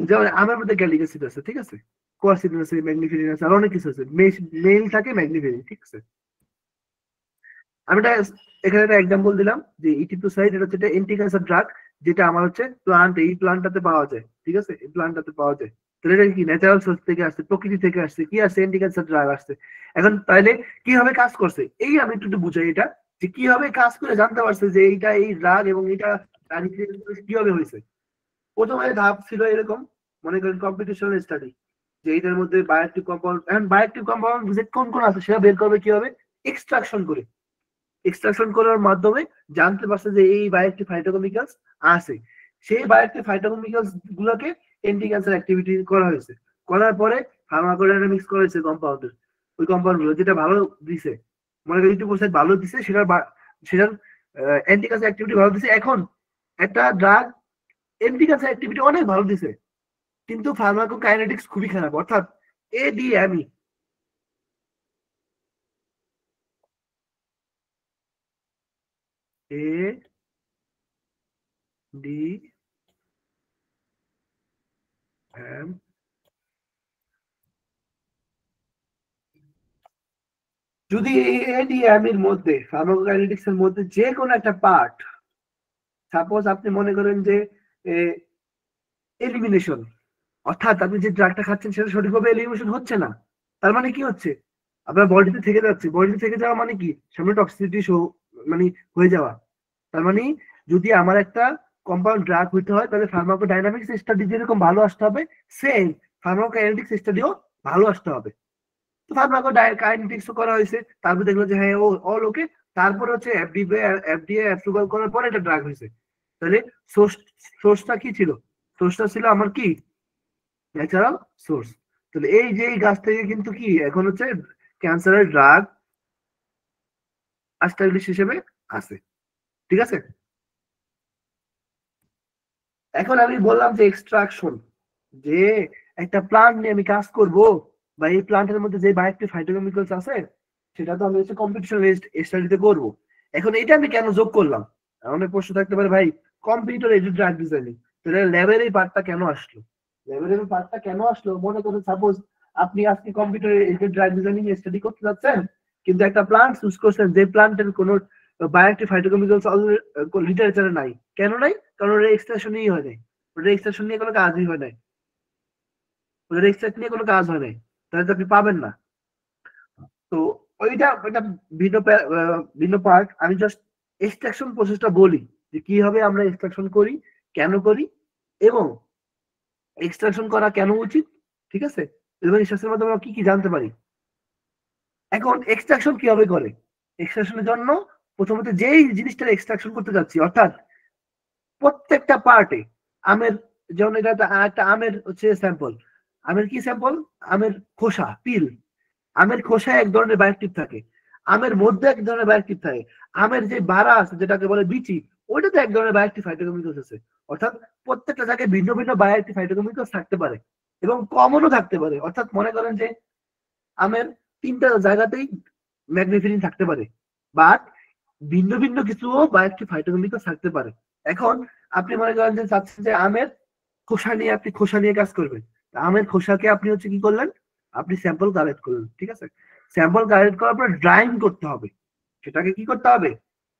যেমন আমের মধ্যে গ্যালিক অ্যাসিড আছে, ঠিক আছে, কোয়ারসিটিন আছে, ম্যাগনিফিরিন আছে, আর অনেক কিছু আছে, মেইল থাকে ম্যাগনিফিরিন, ঠিক আছে। আমি এখানে একটা এক্সাম্পল দিলাম যে ইটিপোসাইড, এটা হচ্ছে এন্টি ক্যান্সার ড্রাগ, যেটা আমার হচ্ছে প্লান্ট, এই প্লান্টটাতে পাওয়া যায়, ঠিক আছে, এই প্লান্টটাতে পাওয়া যায়। তাহলে এটা কি ন্যাচারাল সোর্স থেকে আসছে, প্রকৃতি থেকে আসছে, কি আসছে, এন্টি ক্যান্সার ড্রাগ আসছে। এখন তাহলে কিভাবে কাজ করছে এই আমি একটু বুঝাই, এটা যে কিভাবে কাজ করে জানতে পারছে যে এইটা এই ড্রাগ এবং এটা কিভাবে হয়েছে। প্রথমে ধাপ ছিল এরকম, মনে করেন কম্পিটিশনাল স্টাডি, যে এইটার মধ্যে বায়োএক্টিভ কম্পাউন্ড, এখন বায়োএক্টিভ কম্পাউন্ড কোন কোন আছে সেটা বের করবে কিভাবে, এক্সট্রাকশন করে। এক্সট্রাকশন করার মাধ্যমে জানতে পারছে যে এই বায়োএক্টিভ ফাইটোকেমিক্যালস আছে, সেই বায়োএক্টিভ ফাইটোকেমিক্যালস গুলোকে এন্টি ক্যান্সার অ্যাক্টিভিটি করা হয়েছে, করার পরে ফার্মাকোডাইনামিক্স করা হয়েছে কম্পাউন্ডের, ওই কম্পাউন্ড গুলো যেটা ভালো দিছে, মনে করি ইটিপোসাইড ভালো দিছে, সেটার এন্টি ক্যান্সার অ্যাক্টিভিটি ভালো দিছে। এখন একটা ড্রাগ এন্টি ক্যান্সার অ্যাক্টিভিটি অনেক ভালো দিছে, কিন্তু ফার্মাকোকাইনেটিক্স খুবই খারাপ, অর্থাৎ এডিএমই, এ ডি এম, যদি এডিএমির মধ্যে, ফার্মাকোকাইনেটিক্স এর মধ্যে যে কোনো একটা পার্ট, সাপোজ আপনি মনে করেন যে এলিমিনেশন, অর্থাৎ আপনি যে ড্রাগটা খাচ্ছেন সেটা সঠিকভাবে এলিমিনেশন হচ্ছে না, তার মানে কি হচ্ছে, আপনার বডিতে থেকে যাচ্ছে, বডিতে থেকে যাওয়া মানে কি, সামনে টক্সিসিটি মানে হয়ে যাওয়া। তার মানে যদি আমার একটা কম্পাউন্ড ড্রাগ হইতে হয়, তাহলে ফার্মাকোডাইনামিক্স স্টাডি যেরকম ভালো আসতে হবে, সেম ফার্মাকোকাইনেটিক্স স্টাডিও ভালো আসতে হবে। তো ফার্মাকোকাইনেটিক্স করা হয়েছে, তারপর দেখলো যে হ্যাঁ অল ওকে, তারপর হচ্ছে এফডিএ অ্যাপ্রুভাল করার পরে এটা ড্রাগ হয়েছে। তাহলে সোর্সটা কি ছিল? সোর্সটা ছিল আমার কি, ন্যাচারাল সোর্স। তাহলে এই যে এই গাছ থেকে কিন্তু কি এখন হচ্ছে ক্যান্সারের ড্রাগ এস্টাবলিশ হিসেবে আছে, ঠিক আছে। এখন আমি বললাম যে এক্সট্রাকশন, যে একটা প্লান্ট নিয়ে আমি কাজ করব, বা এই প্লান্টের মধ্যে যে বায়োএক্টিভ ফাইটোকেমিক্যালস আছে সেটা তো আমি হচ্ছে কম্পিটিশন বেসড স্টাডিতে করব। এখন এটা আমি কেন যোগ করলাম? অনেক প্রশ্ন থাকতে পারে, ভাই কম্পিউটার এডেড ড্রাগ ডিজাইনিং, তাহলে ল্যাবের এই পার্টটা কেন আসলো? ল্যাবের এই পার্টটা কেন আসলো? মনে করেন সাপোজ আপনি আজকে computer aided drug designing study করতে যাচ্ছেন, কিন্তু একটা প্লান্ট চুজ করছেন যে প্লান্টের কোনো বায়োএক্টিভ ফাইটোকেমিক্যালস লিটারেচারে নাই। কেন নাই? কারণ ওটা এক্সট্রাকশনই হয় নাই, ওটা এক্সট্রাকশন নিয়ে কোনো কাজই হয় নাই, ওটা এক্সট্রাক্ট নিয়ে কোনো কাজ হয় নাই, তাহলে তো আপনি পাবেন না। তো ওইটা ওইটা ভিন্ন ভিন্ন পার্ট। আমি জাস্ট এক্সট্রাকশন প্রসেসটা বলি যে কিভাবে আমরা এক্সট্রাকশন করি, কেন করি, এবং এক্সট্রাকশন করা কেন উচিত, ঠিক আছে, এবং এক্সট্রাকশনের মাধ্যমে আমরা কি কি জানতে পারি। এখন এক্সট্রাকশন কিভাবে করে? এক্সট্রাকশনের জন্য প্রথমত যেই জিনিসটা এক্সট্রাকশন করতে যাচ্ছি, অর্থাৎ প্রত্যেকটা পার্টে, আমের, যেমন এটা একটা আমের হচ্ছে স্যাম্পল, আমের কি স্যাম্পল, আমের খোসা, পিল, আমের খোসায় এক ধরনের বায়োএক্টিভ থাকে, আমের মধ্যে এক ধরনের বায়োএক্টিভ থাকে, আমের যে বারা আছে যেটাকে বলে বিচি, ওইটাতে এক ধরনের বায়োএক্টিভ ফাইটোকেমিক্যালস আছে। অর্থাৎ প্রত্যেকটা জায়গায় ভিন্ন ভিন্ন বায়োএক্টিভ ফাইটোকেমিক্যালস থাকতে পারে এবং কমনও থাকতে পারে। অর্থাৎ মনে করেন যে আমের 3টা জায়গাতেই ম্যাগনিফিরিন থাকতে পারে, বাট ভিন্ন ভিন্ন কিছু বায়োএক্টিভ ফাইটোকেমিক্যালস থাকতে পারে। এখন আপনি মনে করেন যে চাচ্ছেন যে আমের খোসা নিয়ে, আপনি খোসা নিয়ে কাজ করবেন, আমের খোসাকে আপনি হচ্ছে কি করলেন, আপনি স্যাম্পল কালেক্ট করলেন, ঠিক আছে, স্যাম্পল কালেক্ট করার পর ড্রাইং করতে হবে, সেটাকে কি করতে হবে,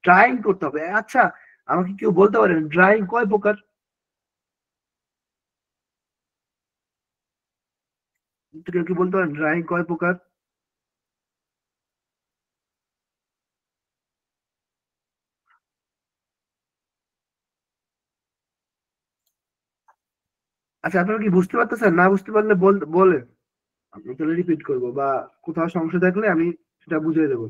ড্রাইং করতে হবে। আচ্ছা আমাকে কেউ বলতে পারেন ড্রাইং কয় প্রকার? কেউ কি বলতে পারেন ড্রাইং কয় প্রকার? আচ্ছা আপনারা কি বুঝতে পারতেছেন? না বুঝতে পারলে বলেন, আমি তাহলে রিপিট করবো, বা কোথাও সমস্যা থাকলে আমি সেটা বুঝিয়ে দেবো।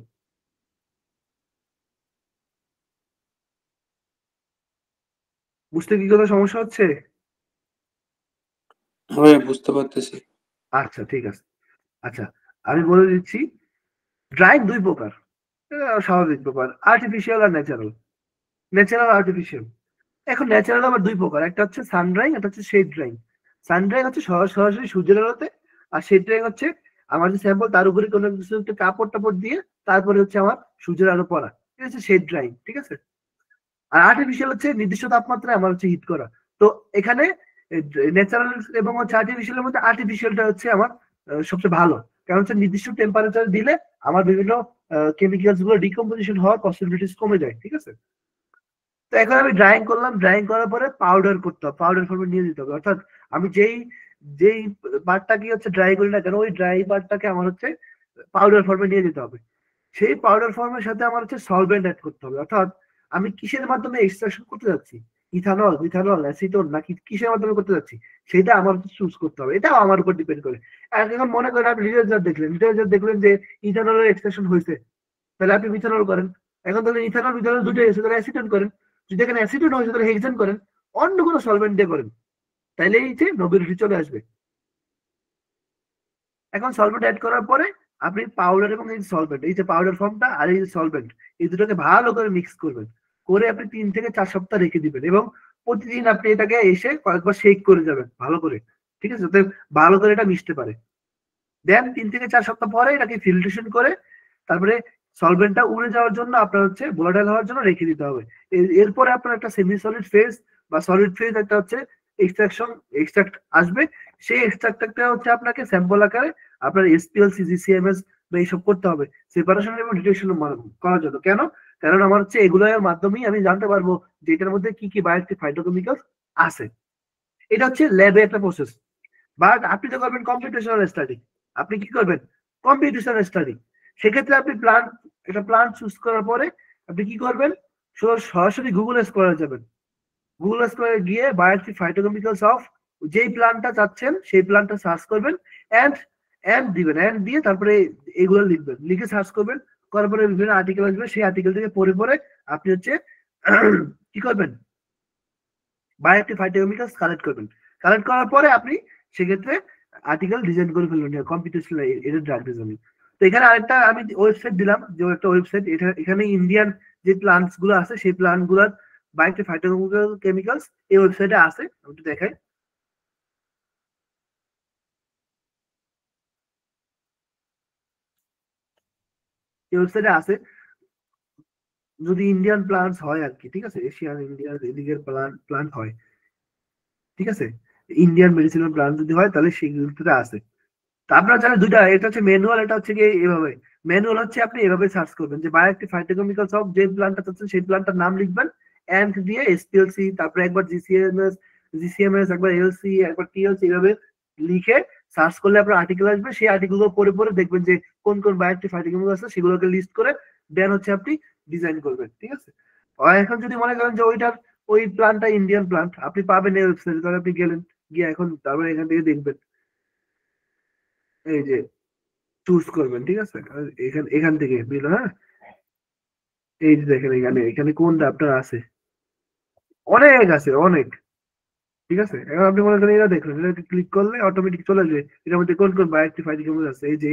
বুঝতে কি কোনো সমস্যা হচ্ছে? হ্যাঁ, বুঝতে পারতেছি। আচ্ছা ঠিক আছে। আচ্ছা, আমি বলে দিচ্ছি, ড্রাইং দুই প্রকার, স্বাভাবিক ব্যাপার, আর্টিফিশিয়াল আর ন্যাচারাল। Natural, artificial. এখন ন্যাচারাল আবার দুই প্রকার, একটা হচ্ছে সান ড্রাইং, একটা হচ্ছে শেড ড্রাইং। সান ড্রাইং হচ্ছে সরাসরি সূর্যের আলোতে, আর শেড ড্রাইং হচ্ছে আমার যে স্যাম্পল তার উপরে কোনো কিছু একটা কাপড় টাপড় দিয়ে তারপরে হচ্ছে আমার সূর্যের আলো পড়া, ঠিক আছে, শেড ড্রাইং, ঠিক আছে। আর আর্টিফিশিয়াল হচ্ছে নির্দিষ্ট তাপমাত্রায় আমার হচ্ছে হিট করা। তো এখানে ন্যাচারাল এবং হচ্ছে আর্টিফিশিয়ালের মধ্যে আর্টিফিশিয়ালটা হচ্ছে আমার সবচেয়ে ভালো, কারণ হচ্ছে নির্দিষ্ট টেম্পারেচার দিলে আমার বিভিন্ন কেমিক্যালস গুলো ডিকম্পোজিশন হওয়ার পসিবিলিটিস কমে যায়, ঠিক আছে। তো এখন আমি ড্রাইং করলাম, ড্রাইং করার পরে পাউডার করতে হবে, পাউডার ফর্মে নিয়ে যেতে হবে। অর্থাৎ আমি যেই যেই পার্টটাকে হচ্ছে ড্রাই করি না কেন, ওই ড্রাই পার্টটাকে আমার হচ্ছে পাউডার ফর্মে নিয়ে যেতে হবে। সেই পাউডার ফর্মের সাথে আমার হচ্ছে সলভেন্ট অ্যাড করতে হবে। অর্থাৎ আমি কিসের মাধ্যমে এক্সট্রাকশন করতে যাচ্ছি, ইথানল, মিথানল, অ্যাসিটোন নাকি কিসের মাধ্যমে করতে যাচ্ছি, সেটা আমার চুজ করতে হবে। এটাও আমার উপর ডিপেন্ড করে। আর এখন মনে করেন আপনি লিটারেচার দেখলেন যে ইথানলের এক্সট্রাকশন হয়েছে, তাহলে আপনি মিথানল করেন। এখন তাহলে ইথানল মিথানল দুটোই আছে, তাহলে অ্যাসিটোন করেন। যদি এখানে অ্যাসিটোন হয়েছে তাহলে হেক্সেন করেন, অন্য কোনো সলভেন্ট দিয়ে করেন, তাইলে এই যে নোবেলিটি চলে আসবে। এখন সলভেন্ট অ্যাড করার পরে আপনি পাউডার এবং এই সলভেন্ট, এই যে পাউডার ফর্মটা আর এই সলভেন্ট, এই দুটোকে ভালো করে মিক্স করবেন, করে আপনি 3 থেকে 4 সপ্তাহ রেখে দিবেন, এবং প্রতিদিন আপনি এটাকে এসে কয়েকবার শেক করে যাবেন ভালো করে, ঠিক আছে, যাতে ভালো করে এটা মিশতে পারে। দেন 3 থেকে 4 সপ্তাহ পরে এটাকে ফিল্ট্রেশন করে তারপরে সলভেন্টটা উড়ে যাওয়ার জন্য আপনার হচ্ছে ভোলাটাইল হওয়ার জন্য রেখে দিতে হবে। এরপরে আপনার একটা সেমি সলিড ফেজ বা সলিড ফেজ একটা হচ্ছে এক্সট্রাক্ট আসবে। সেই এক্সট্রাক্টটা হচ্ছে আপনাকে স্যাম্পল আকারে আপনার এসপিএলসি, জিসিএমএস বা এইসব করতে হবে সেপারেশন এবং ডিটেকশন করার জন্য। কেন? কারণ আমার হচ্ছে এগুলোর মাধ্যমেই আমি জানতে পারবো যে এটার মধ্যে কি কি বায়োএক্টিভ ফাইটোকেমিক্যালস আছে। এটা হচ্ছে ল্যাবে একটা প্রসেস। বাট আপনি তো করবেন কম্পিউটেশনাল স্টাডি। আপনি কি করবেন? Computational study. সেক্ষেত্রে আপনি একটা প্ল্যান চুজ করার পরে আপনি কি করবেন? সরাসরি গুগল স্কলারে যাবেন। গুগল স্কলারে গিয়ে বায়োএক্টিভ ফাইটোকেমিক্যালস অফ যেই প্ল্যানটা চাচ্ছেন সেই প্ল্যানটা সার্চ করবেন, এন্ড দিবেন, এন্ড দিয়ে তারপরে এগুলো লিখবেন, লিখে সার্চ করবেন, করার পরে বিভিন্ন আর্টিকেল আসবে, সেই আর্টিকেল থেকে পড়ে পড়ে আপনি হচ্ছে কি করবেন? বায়োএক্টিভ ফাইটোকেমিক্যালস কালেক্ট করবেন। কালেক্ট করার পরে আপনি সেক্ষেত্রে আর্টিকেল ডিজাইন করে ফেলবেন কম্পিউটেশনাল এটা ড্রাগ ডিজাইনিং। তো এখানে আরেকটা আমি ওয়েবসাইট দিলাম, যে একটা ওয়েবসাইট, এটা এখানে ইন্ডিয়ান যে প্লান্টস গুলো আছে সেই প্লান্ট গুলার বায়োএক্টিভ ফাইটোকেমিক্যালস এই ওয়েবসাইটে আছে, আমি একটু দেখাই। এই ওয়েবসাইটে আছে, যদি ইন্ডিয়ান প্লান্টস হয় আর কি, ঠিক আছে, এশিয়ান ইন্ডিয়ান এদিকের প্লান্ট হয়, ঠিক আছে, ইন্ডিয়ান মেডিসিনাল প্লান্ট যদি হয় তাহলে সেগুলোতে আছে। তা আপনারা জানেন দুইটা, এটা হচ্ছে ম্যানুয়াল, এটা হচ্ছে গিয়ে এভাবে। ম্যানুয়াল হচ্ছে আপনি এভাবে সার্চ করবেন যে বায়োএক্টিভ ফাইটোকেমিক্যালস অফ যে প্ল্যান্টটা চাচ্ছেন সেই প্ল্যান্টটার নাম লিখবেন, এন্ড দিয়ে এসপিএলসি, তারপরে একবার জিসিএমএস, একবার এলসি, একবার টিএলসি, এইভাবে লিখে সার্চ করলে আপনার আর্টিকেল আসবে। সেই আর্টিকেল গুলো পড়ে পড়ে দেখবেন যে কোন কোন বায়োএক্টিভ ফাইটোকেমিক্যালস আছে, সেগুলোকে লিস্ট করে দেন হচ্ছে আপনি ডিজাইন করবেন, ঠিক আছে। আর এখন যদি মনে করেন যে ওই প্ল্যান্টটা ইন্ডিয়ান প্ল্যান্ট আপনি পাবেন এই ওয়েবসাইটে, তাহলে আপনি গেলেন, গিয়ে এখন তারপরে এখান থেকে দেখবেন, এই যে চুজ করবেন, ঠিক আছে, আর এখান থেকে বিল, হ্যাঁ, এই যে দেখেন এখানে এখানে কোনটা আপনার আছে, অনেক আছে অনেক, ঠিক আছে। এখন আপনি মনে করেন এটা দেখলেন, এটা ক্লিক করলে অটোমেটিক চলে আসবে এটার মধ্যে কোন কোন বায়োএক্টিভ ফাইটোকেমিক্যালস আছে, এই যে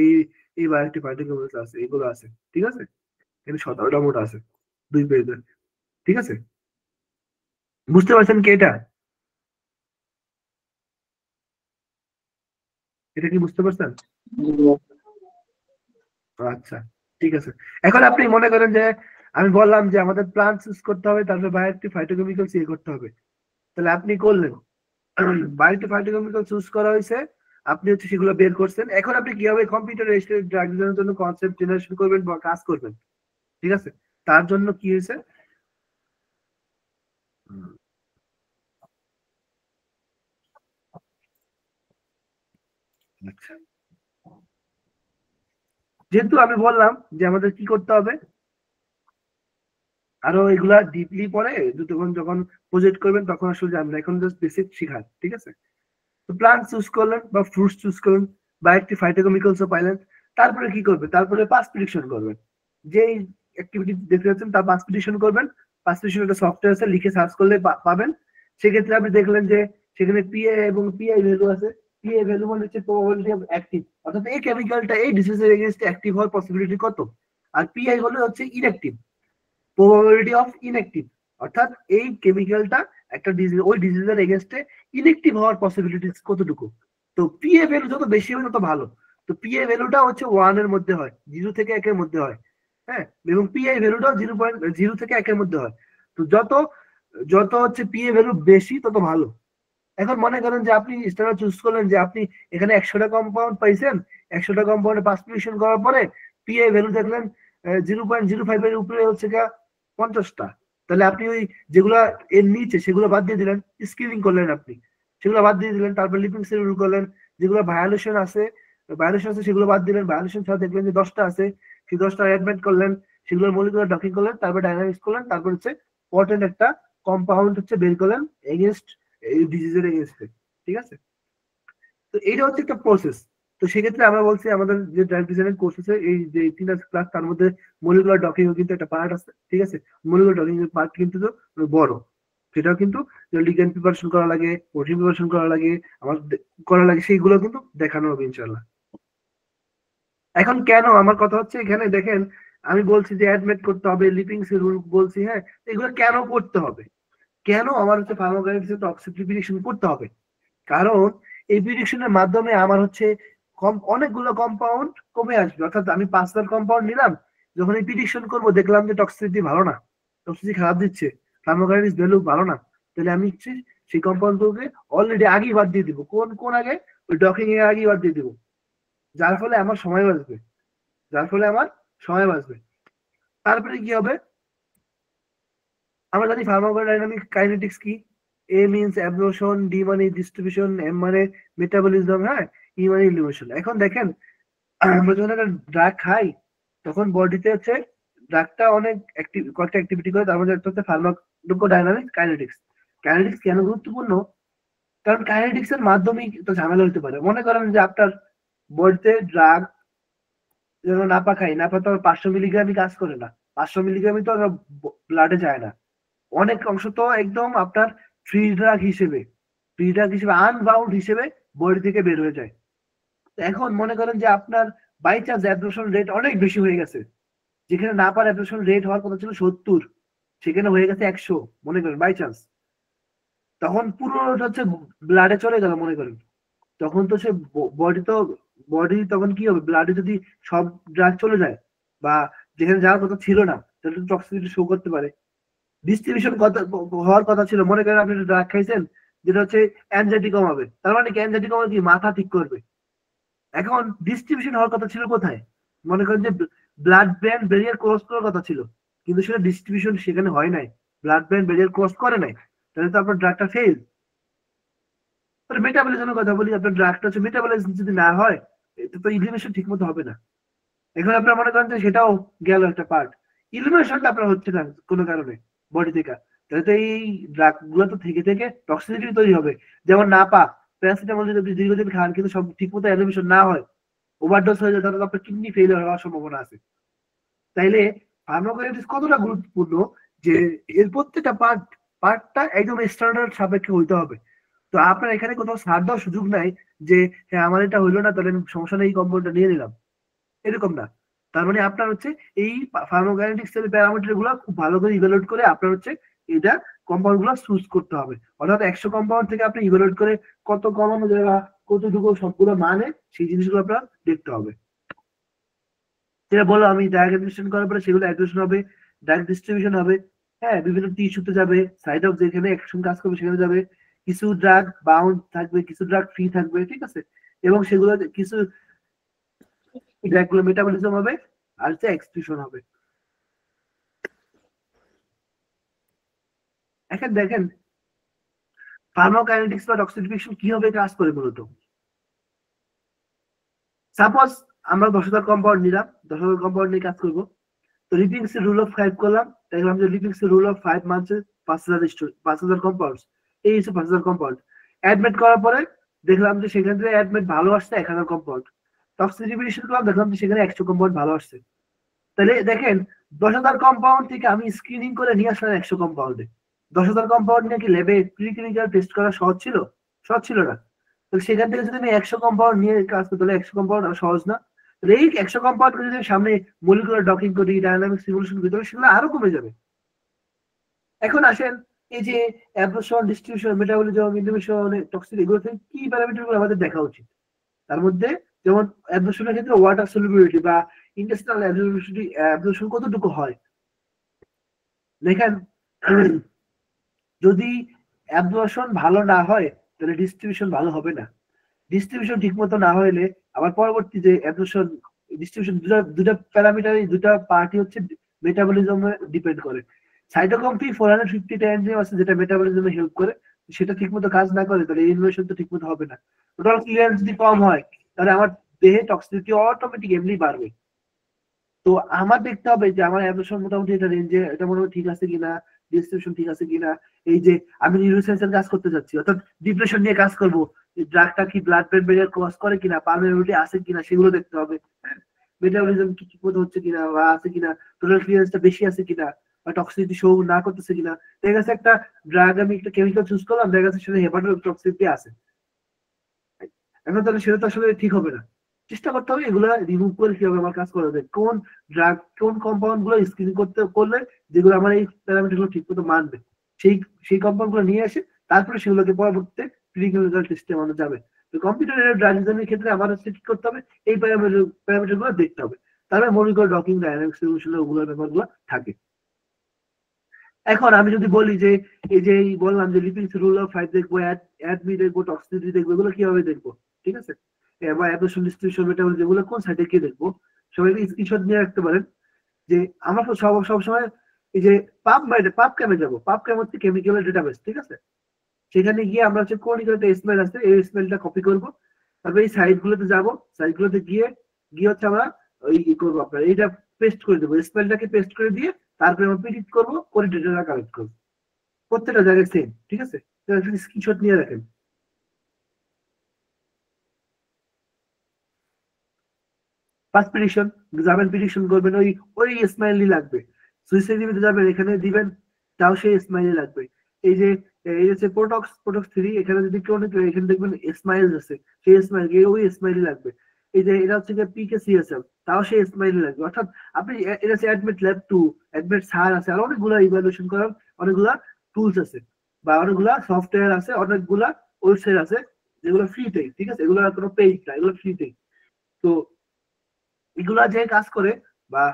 এই বায়োএক্টিভ ফাইটোকেমিক্যালস আছে, এগুলো আছে, ঠিক আছে। এখানে 17টা মোট আছে 2 পেজে, ঠিক আছে। বুঝতে পারছেন কি এটা? এটা কি বুঝতে পারছেন? আচ্ছা ঠিক আছে। এখন আপনি মনে করেন যে আমি বললাম যে আমাদের প্লান্ট চুজ করতে হবে, তারপরে বায়োএক্টিভ ফাইটোকেমিক্যালস ইয়ে করতে হবে, তাহলে আপনি করলেন, বায়োএক্টিভ ফাইটোকেমিক্যাল চুজ করা হয়েছে, আপনি হচ্ছে সেগুলো বের করছেন। এখন আপনি কিভাবে কম্পিউটার রেজিস্টার্ড ড্রাগ ডিজাইনের জন্য কনসেপ্ট জেনারেশন করবেন বা কাজ করবেন, ঠিক আছে, তার জন্য কি হয়েছে, আচ্ছা, যেহেতু আমি বললাম যে আমাদের কি করতে হবে, আরো এগুলা ডিপলি পরে যখন প্রজেক্ট করবেন তখন আসলে জানবেন, এখন জাস্ট বেসিক শিখান, ঠিক আছে। তো প্লান্ট চুজ করলেন বা ফ্রুটস চুজ করলেন, বায়োএক্টিভ ফাইটোকেমিক্যালসও পাইলেন, তারপরে কি করবে, তারপরে পাস প্রেডিকশন করবেন, যেই অ্যাক্টিভিটি দেখতে যাচ্ছেন তার পাস প্রেডিকশন করবেন। পাস প্রেডিকশন একটা সফটওয়্যার আছে, লিখে সার্চ করলে পাবেন। সেক্ষেত্রে আপনি দেখলেন যে সেখানে পিএ এবং পিআই ভ্যালু আছে। পিএ ভ্যালু মানে হচ্ছে প্রবাবিলিটি অফ অ্যাক্টিভ, অর্থাৎ এই কেমিক্যালটা এই ডিজিজের এগেইনস্টে অ্যাক্টিভ হওয়ার পসিবিলিটি কত। আর পিআই হলো হচ্ছে ইনঅ্যাক্টিভ, প্রবাবিলিটি অফ ইনঅ্যাক্টিভ, অর্থাৎ এই কেমিক্যালটা একটা ডিজিজ, ওই ডিজিজের এগেইনস্টে ইনঅ্যাক্টিভ হওয়ার পসিবিলিটি কতটুকু। তো পিএ ভ্যালু যত বেশি হবে তত ভালো। তো পিএ ভ্যালুটা হচ্ছে 1 এর মধ্যে হয়, 0 থেকে 1 এর মধ্যে হয়। হ্যাঁ, এবং পিআই ভ্যালুটাও 0.0 থেকে 1 এর মধ্যে হয়। তো যত যত হচ্ছে পিএ ভ্যালু বেশি তত ভালো। এখন মনে করেন যে আপনি স্ট্যান্ডার্ড চুজ করলেন, যে আপনি এখানে 100টা কম্পাউন্ড পাইছেন, 100টা কম্পাউন্ডে পাস প্রেডিকশন করার পরে পিএ ভ্যালু দেখলেন 0.05 এর উপরে হচ্ছে 50টা। তাহলে আপনি ওই যেগুলা এর নিচে সেগুলো বাদ দিয়ে দিলেন, স্ক্রিনিং করলেন আপনি, সেগুলো বাদ দিয়ে দিলেন। তারপর লিপিংস এর রুল করলেন, যেগুলো ভায়োলেশন আছে সেগুলো বাদ দিলেন। ভায়োলেশন ছাড়া দেখলেন যে 10টা আছে, সেই 10টা অ্যাডমেন্ট করলেন, সেগুলোর মলিকুলার ডকিং করলেন, তারপর ডাইনামিক্স করলেন, তারপর হচ্ছে পটেন্ট একটা কম্পাউন্ড হচ্ছে বের করলেন এগেইনস্ট এই ডিজিজের এগেইনস্টে। ঠিক আছে, তো এইটা হচ্ছে একটা প্রসেস। তো সেক্ষেত্রে আমরা বলছি আমাদের যে ড্রাগ ডিজাইনের কোর্স আছে, এই যে 3টা ক্লাস, তার মধ্যে মলিকুলার ডকিং কিন্তু একটা পার্ট আছে। ঠিক আছে, মলিকুলার ডকিং এর পার্ট কিন্তু বড়, সেটাও কিন্তু লিগ্যান্ড প্রিপারেশন করা লাগে, প্রোটিন প্রিপারেশন করা লাগে, আমার করা লাগে, সেইগুলো কিন্তু দেখানো হবে ইনশাআল্লাহ। এখন কেন আমার কথা হচ্ছে, এখানে দেখেন আমি বলছি যে অ্যাডমিট করতে হবে, লিপিংস এর রুল বলছি, হ্যাঁ, এগুলো কেন করতে হবে, কেন আমার হচ্ছে ফার্মাকোকাইনেটিক্স টক্সিসিটি প্রেডিকশন করতে হবে। কারণ এই প্রেডিকশনের মাধ্যমে আমার হচ্ছে অনেকগুলো কম্পাউন্ড কমে আসবে। অর্থাৎ আমি 5টা কম্পাউন্ড নিলাম, যখন এই প্রেডিকশন করবো দেখলাম যে টক্সিসিটি ভালো না, টক্সিসিটি খারাপ দিচ্ছে, ফার্মাকোকাইনেটিক্স ভ্যালু ভালো না, তাহলে আমি হচ্ছে সেই কম্পাউন্ডগুলোকে অলরেডি আগেই বাদ দিয়ে দিব। কোন আগে, ওই ডকিং এর আগেই বাদ দিয়ে দিব, যার ফলে আমার সময় বাঁচবে, তারপরে কি হবে, আমরা জানি ফার্মাকোডাইনামিক কাইনেটিক্স কি। এ মিনস অ্যাবজর্পশন, ডি মানে ডিস্ট্রিবিউশন, এম মানে মেটাবলিজম, হ্যাঁ, ই মানে ইলিমিনেশন। এখন দেখেন আমরা যখন একটা ড্রাগ খাই তখন বডিতে হচ্ছে ড্রাগটা অনেক কয়েকটা অ্যাক্টিভিটি করে, তার মধ্যে একটা হচ্ছে ফার্মাকোডাইনামিক কাইনেটিক্স। কাইনেটিক্স কেন গুরুত্বপূর্ণ, কারণ কাইনেটিক্স এর মাধ্যমেই তো ঝামেলা হতে পারে। মনে করেন যে আপনার বডিতে ড্রাগ যেন নাপা খাই, নাপা তো 500 মিলিগ্রামই কাজ করে না, 500 মিলিগ্রামই তো ব্লাডে যায় না, অনেক অংশ তো একদম আপনার ফ্রি ড্রাগ হিসেবে আনবাউন্ড হিসেবে বডি থেকে বের হয়ে যায়। এখন মনে করেন যে আপনার বাই চান্স অ্যাবজর্পশন রেট অনেক বেশি হয়ে গেছে, যেখানে নাপার অ্যাবজর্পশন রেট হওয়ার কথা ছিল 70, সেখানে হয়ে গেছে 100, মনে করেন বাই চান্স, তখন পুরো হচ্ছে ব্লাডে চলে গেল মনে করেন, তখন তো সে বডি তখন কি হবে, ব্লাডে যদি সব ড্রাগ চলে যায় বা যেখানে যাওয়ার কথা ছিল না, তাহলে তো টক্সিসিটি শো করতে পারে। ডিস্ট্রিবিউশন হওয়ার কথা ছিল, মনে করেন আপনি ড্রাগ খাইছেন যেটা হচ্ছে অ্যাংজাইটি কমাবে, তার মানে কি অ্যাংজাইটি কমাবে কি, মাথা ঠিক করবে। এখন ডিস্ট্রিবিউশন হওয়ার কথা ছিল কোথায়, মনে করেন যে ব্লাড ব্রেন ব্যারিয়ার ক্রস করার কথা ছিল, কিন্তু সেটা ডিস্ট্রিবিউশন সেখানে হয় নাই, ব্লাড ব্রেন ব্যারিয়ার ক্রস করে নাই, তাহলে তো আপনার ড্রাগটা ফেল। মেটাবলিজমের কথা বলি, আপনার ড্রাগটা হচ্ছে মেটাবলিজম যদি না হয় তো ইলিমিনেশন ঠিক মতো হবে না। এখন আপনার মনে করেন যে সেটাও গেল একটা পার্ট, ইলিমিনেশনটা আপনার হচ্ছে না কোনো কারণে বডি থেকে, তাহলে তো এই ড্রাগ গুলো তো থেকে থেকে টক্সিসিটি তৈরি হবে। যেমন নাপা, প্যারাসিটামল যদি আপনি দীর্ঘদিন খান কিন্তু সব ঠিক মতো এলিমিনেশন না হয়, ওভারডোজ হয়ে যায়, তাহলে আপনার কিডনি ফেলিওর হওয়ার সম্ভাবনা আছে। তাইলে ফার্মাকোকাইনেটিক্স কতটা গুরুত্বপূর্ণ, যে এর প্রত্যেকটা পার্টটা একদম স্ট্যান্ডার্ড সাপেক্ষে হইতে হবে। তো আপনার এখানে কোথাও ছাড় দেওয়ার সুযোগ নাই যে হ্যাঁ আমার এটা হইলো না তাহলে সমস্যা নেই, এই কম্পাউন্ডটা নিয়ে নিলাম, এরকম না। তার মানে আপনার হচ্ছে এই ফার্মাকোকাইনেটিক্স এর প্যারামিটার গুলো খুব ভালো করে ইভালুয়েট করে আপনার হচ্ছে এটা কম্পাউন্ড গুলো চুজ করতে হবে। অর্থাৎ 100 কম্পাউন্ড থেকে আপনি ইভালুয়েট করে কত কমানো যায় বা কতটুকু সবগুলো মানে সেই জিনিসগুলো আপনার দেখতে হবে। যেটা বলো আমি ডায়াগ্রাম করার পরে সেগুলো অ্যাগ্রেশন হবে, ডাইরেক্ট ডিস্ট্রিবিউশন হবে, হ্যাঁ, বিভিন্ন টিস্যুতে যাবে, সাইড অফ যেখানে অ্যাকশন কাজ করবে সেখানে যাবে, কিছু ড্রাগ বাউন্ড থাকবে, কিছু ড্রাগ ফ্রি থাকবে, ঠিক আছে, এবং সেগুলো কিছু ড্রাগগুলো মেটাবলিজম হবে আর হচ্ছে এক্সক্রিশন হবে। এখন দেখেন ফার্মাকোকাইনেটিক্স বা টক্সিফিকেশন কিভাবে কাজ করে মূলত। সাপোজ আমরা 10,000 কম্পাউন্ড নিলাম, 10,000 কম্পাউন্ড নিয়ে কাজ করবো, তো লিপিংস এর রুল অফ 5 করলাম, দেখলাম যে লিপিংস এর রুল অফ 5 মানছে 5,000 কম্পাউন্ড, এই হচ্ছে 5,000 কম্পাউন্ড। অ্যাডমিট করার পরে দেখলাম যে সেখান থেকে অ্যাডমিট ভালো আসছে 1,000 কম্পাউন্ড, টক্সিসিটি বিশ্লেষণ করলাম, দেখলাম যে সেখানে 100 কম্পাউন্ড ভালো আসছে। তাহলে দেখেন 10,000 কম্পাউন্ড থেকে আমি স্ক্রিনিং করে নিয়ে আসলাম 100 কম্পাউন্ডে। 10,000 কম্পাউন্ড নিয়ে কি ল্যাবে প্রিক্লিনিক্যাল টেস্ট করা সহজ ছিল? সহজ ছিল না। তো সেখান থেকে যদি আমি 100 কম্পাউন্ড নিয়ে কাজ করতে, তাহলে 100 কম্পাউন্ড সহজ না। তাহলে এই 100 কম্পাউন্ড যদি আমি সামনে মলিকুলার ডকিং করি, ডায়নামিক সিমুলেশন করি, তাহলে সেগুলো আরো কমে যাবে। এখন আসেন এই যে absorption, distribution, metabolism, inhibition, toxic, এগুলো থেকে কি প্যারামিটারগুলো আমাদের দেখা উচিত? তার মধ্যে যেমন অ্যাবজর্পশনের ক্ষেত্রে ওয়াটার সলিউবিলিটি বা ইন্টেস্টিনাল অ্যাবজর্পশন কতটুকু হয় দেখেন। যদি অ্যাবজর্পশন ভালো না হয় তাহলে ডিস্ট্রিবিউশন ভালো হবে না। ডিস্ট্রিবিউশন ঠিক মতো না হলে আবার পরবর্তী যে অ্যাবজর্পশন, ডিস্ট্রিবিউশন, দুটা প্যারামিটার, দুটা পার্টি হচ্ছে মেটাবলিজমে ডিপেন্ড করে। সাইটোক্রোম P450 এনজাইম আছে যেটা মেটাবলিজমে হেল্প করে, সেটা ঠিকমতো কাজ না করে তাহলে ইনহিবিশন তো ঠিকমতো হবে না। টোটাল ক্লিয়ারেন্স যদি কম হয় তাহলে আমার দেহে টক্সিসিটি অটোমেটিক এমনি বাড়বে। তো আমার দেখতে হবে যে আমার অ্যাবজর্পশন মোটামুটি এটা রেঞ্জে, এটা মোটামুটি ঠিক আছে কিনা, ডিস্ট্রিবিউশন ঠিক আছে কিনা। এই যে আমি নিউরোসায়েন্সের কাজ করতে যাচ্ছি, অর্থাৎ ডিপ্রেশন নিয়ে কাজ করবো, ড্রাগটা কি ব্লাড ব্রেন ব্যারিয়ার ক্রস করে কিনা, পারমিয়াবিলিটি আছে কিনা সেগুলো দেখতে হবে। মেটাবলিজম কি ঠিক মতো হচ্ছে কিনা বা আছে কিনা, টোটাল ক্লিয়ারেন্সটা বেশি আছে কিনা, বা টক্সিসিটি শো না করতেছে কিনা। দেখা গেছে একটা ড্রাগ আমি একটা কেমিক্যাল চুজ করলাম, দেখা গেছে সেটা হেপাটোটক্সিসিটি আছে, এখন তাহলে সেটা তো আসলে ঠিক হবে না। চেষ্টা করতে হবে এগুলা রিমুভ করে কিভাবে আমার কাজ করা যায়, কোন ড্রাগ, কোন কম্পাউন্ড গুলো স্ক্রিনিং করলে যেগুলো আমার এই প্যারামিটার গুলো ঠিক মতো মানবে, সেই কম্পাউন্ড গুলো নিয়ে আসে, তারপরে সেগুলোকে পরবর্তীতে প্রিক্লিনিক্যাল টেস্টে আনা যাবে। তো কম্পিউটার এডেড ড্রাগ ডিজাইনের ক্ষেত্রে আমার হচ্ছে কি করতে হবে, এই প্যারামিটার গুলো দেখতে হবে। তারপরে মলিকুলার ডকিং, ডায়নামিক সলিউশন, ওগুলোর ব্যাপারগুলো থাকে। এখন আমি যদি বলি যে এই যে বললাম যে লিপিংস রুল অফ 5 দেখবো, অ্যাডমি দেখবো, টক্সিসিটি দেখবো, এগুলো কিভাবে দেখবো, ঠিক আছে? বা অ্যাবজর্পশন, ডিস্ট্রিবিউশন, মেটাবলিজম, যেগুলো কোন সাইডে কি দেখবো, সবাই স্ক্রিনশট নিয়ে রাখতে পারেন। যে আমরা তো সবসময় এই যে পাব ক্যামে যাবো, পাব ক্যাম হচ্ছে কেমিক্যাল ডেটাবেস, ঠিক আছে? সেখানে গিয়ে আমরা হচ্ছে কোন একটা স্মেল আছে, এই স্মেলটা কপি করবো, তারপরে এই সাইড গুলোতে যাবো, সাইড গুলোতে গিয়ে গিয়ে হচ্ছে আমরা ওই করবো, আপনার এইটা পেস্ট করে দেবো, স্মেলটাকে পেস্ট করে দিয়ে তারপরে আমরা প্রিডিক্ট করবো, করে ডেটাটা কালেক্ট করবো। প্রত্যেকটা জায়গায় সেম, ঠিক আছে? স্ক্রিনশট নিয়ে রাখেন। ফার্স্ট প্রেডিকশন যাবেন, প্রেডিকশন করবেন, ওই স্মাইলি লাগবে। সুইসাইড যাবেন, এখানে দিবেন, তাও সেই স্মাইলি লাগবে। এই যে এই হচ্ছে প্রোটক্স 3, এখানে যদি কেউ এখানে দেখবেন স্মাইল আছে, সেই স্মাইল ওই স্মাইলি লাগবে। এই যে এটা হচ্ছে PKCSL, তাও সেই স্মাইলি লাগবে। অর্থাৎ আপনি এটা হচ্ছে অ্যাডমিট ল্যাব 2, অ্যাডমিট সার আছে, আর অনেকগুলা ইভ্যালুয়েশন করার অনেকগুলা টুলস আছে, বা অনেকগুলা সফটওয়্যার আছে, অনেকগুলা ওয়েবসাইট আছে যেগুলো ফ্রিতে, ঠিক আছে? এগুলো কোনো পেইড না, এগুলো ফ্রিতে। তো এগুলা যে কাজ করে বা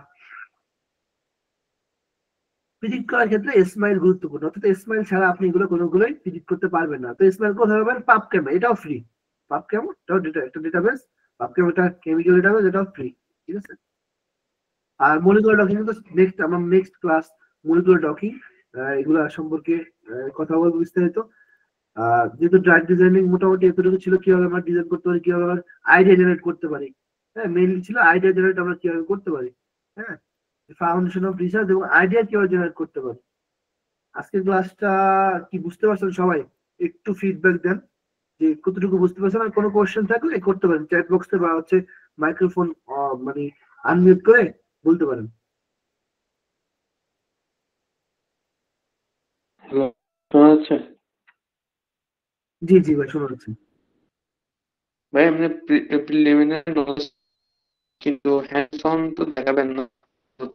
প্রিডিক্ট করার ক্ষেত্রে স্মাইল গুরুত্বপূর্ণ, অর্থাৎ স্মাইল ছাড়া আপনি এগুলো কোনোগুলোই প্রিডিক্ট করতে পারবেন না। তো স্মাইল কোথায় পাবেন? পাবক্যাম, এটাও ফ্রি। পাবক্যাম এটাও একটা ডেটাবেস, পাবক্যাম এটা কেমিক্যাল ডেটাবেস, এটাও ফ্রি, ঠিক আছে? আর মলিকুলার ডকিং তো আমার নেক্সট ক্লাস মলিকুলার ডকিং, এগুলা সম্পর্কে কথা বলবো বিস্তারিত। যেহেতু ড্রাগ ডিজাইনিং মোটামুটি এতটুকু ছিল, কিভাবে আমরা ডিজাইন করতে পারি, কিভাবে আমরা আইডিয়া জেনারেট করতে পারি। হ্যাঁ, মেইনলি ছিল আইডিয়া জেনারেট আমরা কিভাবে করতে পারি। হ্যাঁ, ফাউন্ডেশন অফ রিসার্চ এবং আইডিয়া কিভাবে জেনারেট করতে পারি। আজকের ক্লাসটা কি বুঝতে পারছেন সবাই? একটু ফিডব্যাক দেন যে কতটুকু বুঝতে পারছেন। আর কোনো কোশ্চেন থাকলে করতে পারেন চ্যাট বক্সে, বা হচ্ছে মাইক্রোফোন মানে আনমিউট করে বলতে পারেন। হ্যালো, শোনা যাচ্ছে? জি জি ভাই, শোনা যাচ্ছে। ভাই আপনি প্রিলিমিনারি নলেজ কিন্তু হ্যান্ডস অন তো দেখাবেন না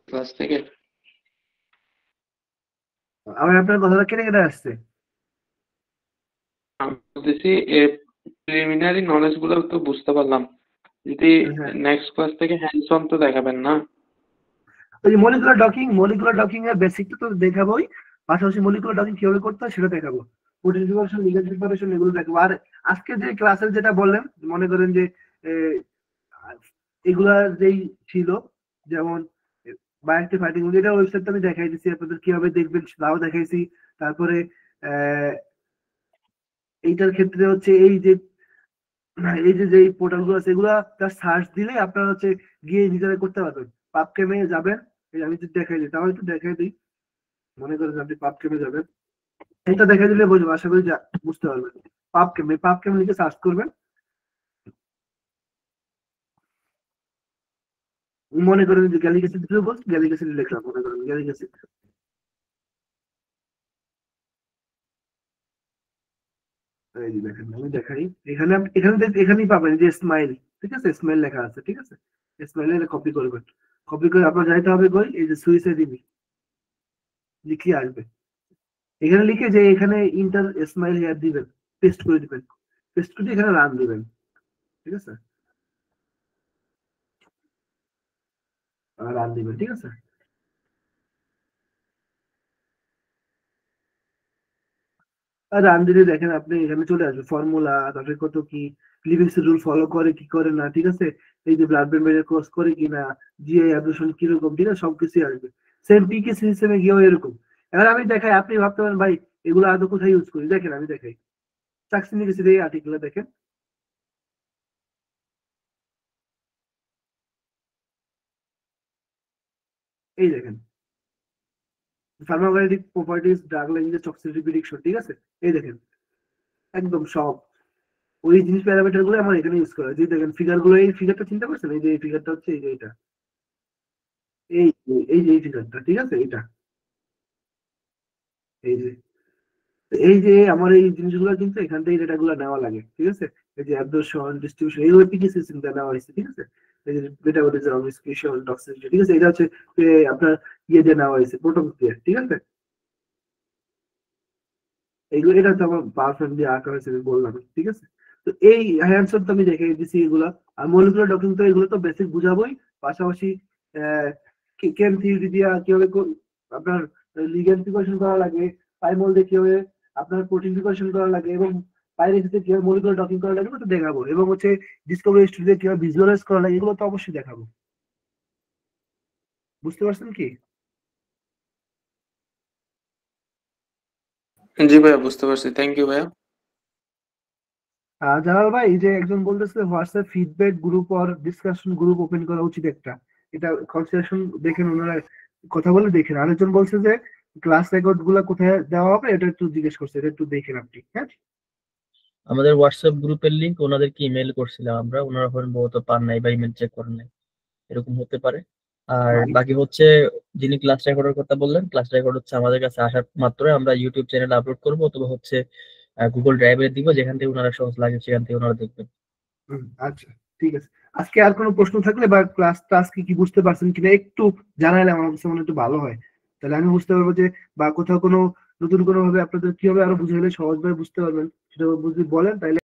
ক্লাস থেকে? আমার আপনার কথাটা কেটে কেটে আসছে। আমি বলতেছি প্রিলিমিনারি নলেজ গুলো তো বুঝতে পারলাম, যদি হ্যাঁ, নেক্সট ক্লাস থেকে হ্যান্ডস অন তো দেখাবেন না? ওই যে মলিকুলার ডকিং এর বেসিকটা তো দেখাবোই, পাশাপাশি মলিকুলার ডকিং কিভাবে করতে হয় সেটা দেখাবো, প্রোটিন প্রিপারেশন, লিগ্যান্ড প্রিপারেশন, এগুলো দেখাবো। আর আজকে যে ক্লাসের যেটা বললেন, মনে করেন যে এগুলা যেই ছিল, যেমন বায়োএক্টিভ ফাইটিং, এটা ওয়েবসাইটটা আমি দেখাই দিচ্ছি, আপনাদের কিভাবে দেখবেন তাও দেখাইছি। তারপরে এইটার ক্ষেত্রে হচ্ছে এই যে পোর্টাল গুলো আছে, এগুলা সার্চ দিলে আপনারা হচ্ছে গিয়ে নিজেরা করতে পারবেন। পাবকেমে যাবেন, এই আমি যদি দেখাই দিই, তাহলে একটু দেখাই দিই। মনে করেন আপনি পাবকেমে যাবেন, এটা দেখাই দিলে বুঝবো, আশা করি বুঝতে পারবেন। পাবকেম লিখে সার্চ করবেন, মনে করেন যে গ্যালিক অ্যাসিড দিতে বলছে, গ্যালিক অ্যাসিড লিখলাম, মনে করেন গ্যালিক অ্যাসিড। এই যে দেখেন আমি দেখাই, এখানে এখানেই পাবেন যে স্মাইল, ঠিক আছে, স্মাইল লেখা আছে, ঠিক আছে, স্মাইলে কপি করবেন, কপি করে আপনার যাইতে হবে কই, এই যে সুইচে দিবি, লিখে আসবে, এখানে লিখে যে এখানে ইন্টার স্মাইল হেয়ার দিবেন, পেস্ট করে দিবেন, পেস্ট করে এখানে রান দিবেন, ঠিক আছে, রান দিবেন, ঠিক আছে। আর রান দিলে দেখেন আপনি এখানে চলে আসবে ফর্মুলা, তারপরে কত কি লিভিংস রুল ফলো করে কি করে না, ঠিক আছে, এই যে ব্লাড ব্রেন ক্রস করে কিনা, জিআই অ্যাবজর্পশন কিরকম, ঠিক আছে, সবকিছু আসবে। সেম পিকে সিস্টেমে গিয়েও এরকম। এবার আমি দেখাই, আপনি ভাবতে পারেন ভাই এগুলো আদৌ কোথায় ইউজ করি, দেখেন আমি দেখাই, সাকসিনিক এই আর্টিকেলে দেখেন, এই দেখেন pharmacokinetic properties, drug language, toxicity prediction, ঠিক আছে, এই দেখেন একদম সব ওই জিনিস প্যারামিটার গুলো আমার এখানে ইউজ করা হয়। যে দেখেন ফিগার গুলো, এই ফিগারটা চিন্তা করছেন, এই যে এই ফিগারটা হচ্ছে এই যে এটা, এই এই যে এই ফিগারটা, ঠিক আছে, এটা এই যে, এই যে আমার এই জিনিসগুলো কিন্তু এখান থেকে ডেটা গুলো নেওয়া লাগে, ঠিক আছে, এই যে অ্যাবজর্পশন, ডিস্ট্রিবিউশন, এইগুলো পিকে সিস্টেম দিয়ে নেওয়া হয়েছে, ঠিক আছে, এই যে মেটাবলিজম, এক্সক্রিশন, টক্সিসিটি, ঠিক আছে, এটা হচ্ছে আপনার ইয়ে দিয়ে নেওয়া হয়েছে, প্রোটন দিয়ে, ঠিক আছে, এইগুলো এটা হচ্ছে আমার বায়োফ্রেন্ড দিয়ে আঁকা হয়েছে, আমি বললাম, ঠিক আছে। তো এই হ্যান্ডসন তো আমি দেখে দিচ্ছি এগুলা, আর মলিকুলার ডকিং তো এগুলো তো বেসিক বুঝাবোই, পাশাপাশি কেম থিওরি দিয়ে কিভাবে আপনার লিগ্যান্ড প্রিপারেশন করা লাগে, পাইমল দিয়ে কিভাবে আপনার প্রোটিন প্রিপারেশন করা লাগে, এবং পাইরেক্সে কিভাবে মলিকুলার ডকিং করা লাগে তো দেখাবো, এবং হচ্ছে ডিসকভারি স্টুডিও কিভাবে ভিজুয়ালাইজ করা লাগে, এগুলো তো অবশ্যই দেখাবো। বুঝতে পারছেন কি? জি ভাইয়া, বুঝতে পারছি, থ্যাংক ইউ ভাইয়া। জালাল ভাই, এই যে একজন বলতেছে হোয়াটসঅ্যাপ ফিডব্যাক গ্রুপ আর ডিসকাশন গ্রুপ ওপেন করা উচিত একটা, এটা কনসিডারেশন দেখেন, ওনারা কথা বলে দেখেন। আরেকজন বলছে যে ক্লাস রেকর্ড গুলা কোথায় দেওয়া হবে, এটা একটু জিজ্ঞেস করছে, এটা একটু দেখেন আপনি, হ্যাঁ। আমাদের হোয়াটসঅ্যাপ গ্রুপের লিংক ওনাদেরকে ইমেল করছিলাম আমরা, ওনারা সম্ভবত পান নাই বা ইমেল চেক করেন নাই, এরকম হতে পারে। আর বাকি হচ্ছে যিনি ক্লাস রেকর্ডের কথা বললেন, ক্লাস রেকর্ড হচ্ছে আমাদের কাছে আসার মাত্রই আমরা ইউটিউব চ্যানেলে আপলোড করবো, অথবা হচ্ছে গুগল ড্রাইভে দিব, যেখান থেকে ওনারা সহজ লাগে সেখান থেকে ওনারা দেখবেন। আচ্ছা, ঠিক আছে। আজকে আর কোনো প্রশ্ন থাকলে বা ক্লাস টাস্ক কি বুঝতে পারছেন কিনা একটু জানাইলে আমার কাছে মনে একটু ভালো হয়, তাহলে আমি বুঝতে পারবো যে, বা কোথাও কোনো নতুন কোনো ভাবে আপনাদের কিভাবে আরো বুঝাইলে সহজভাবে বুঝতে পারবেন, সেটা যদি বলেন তাহলে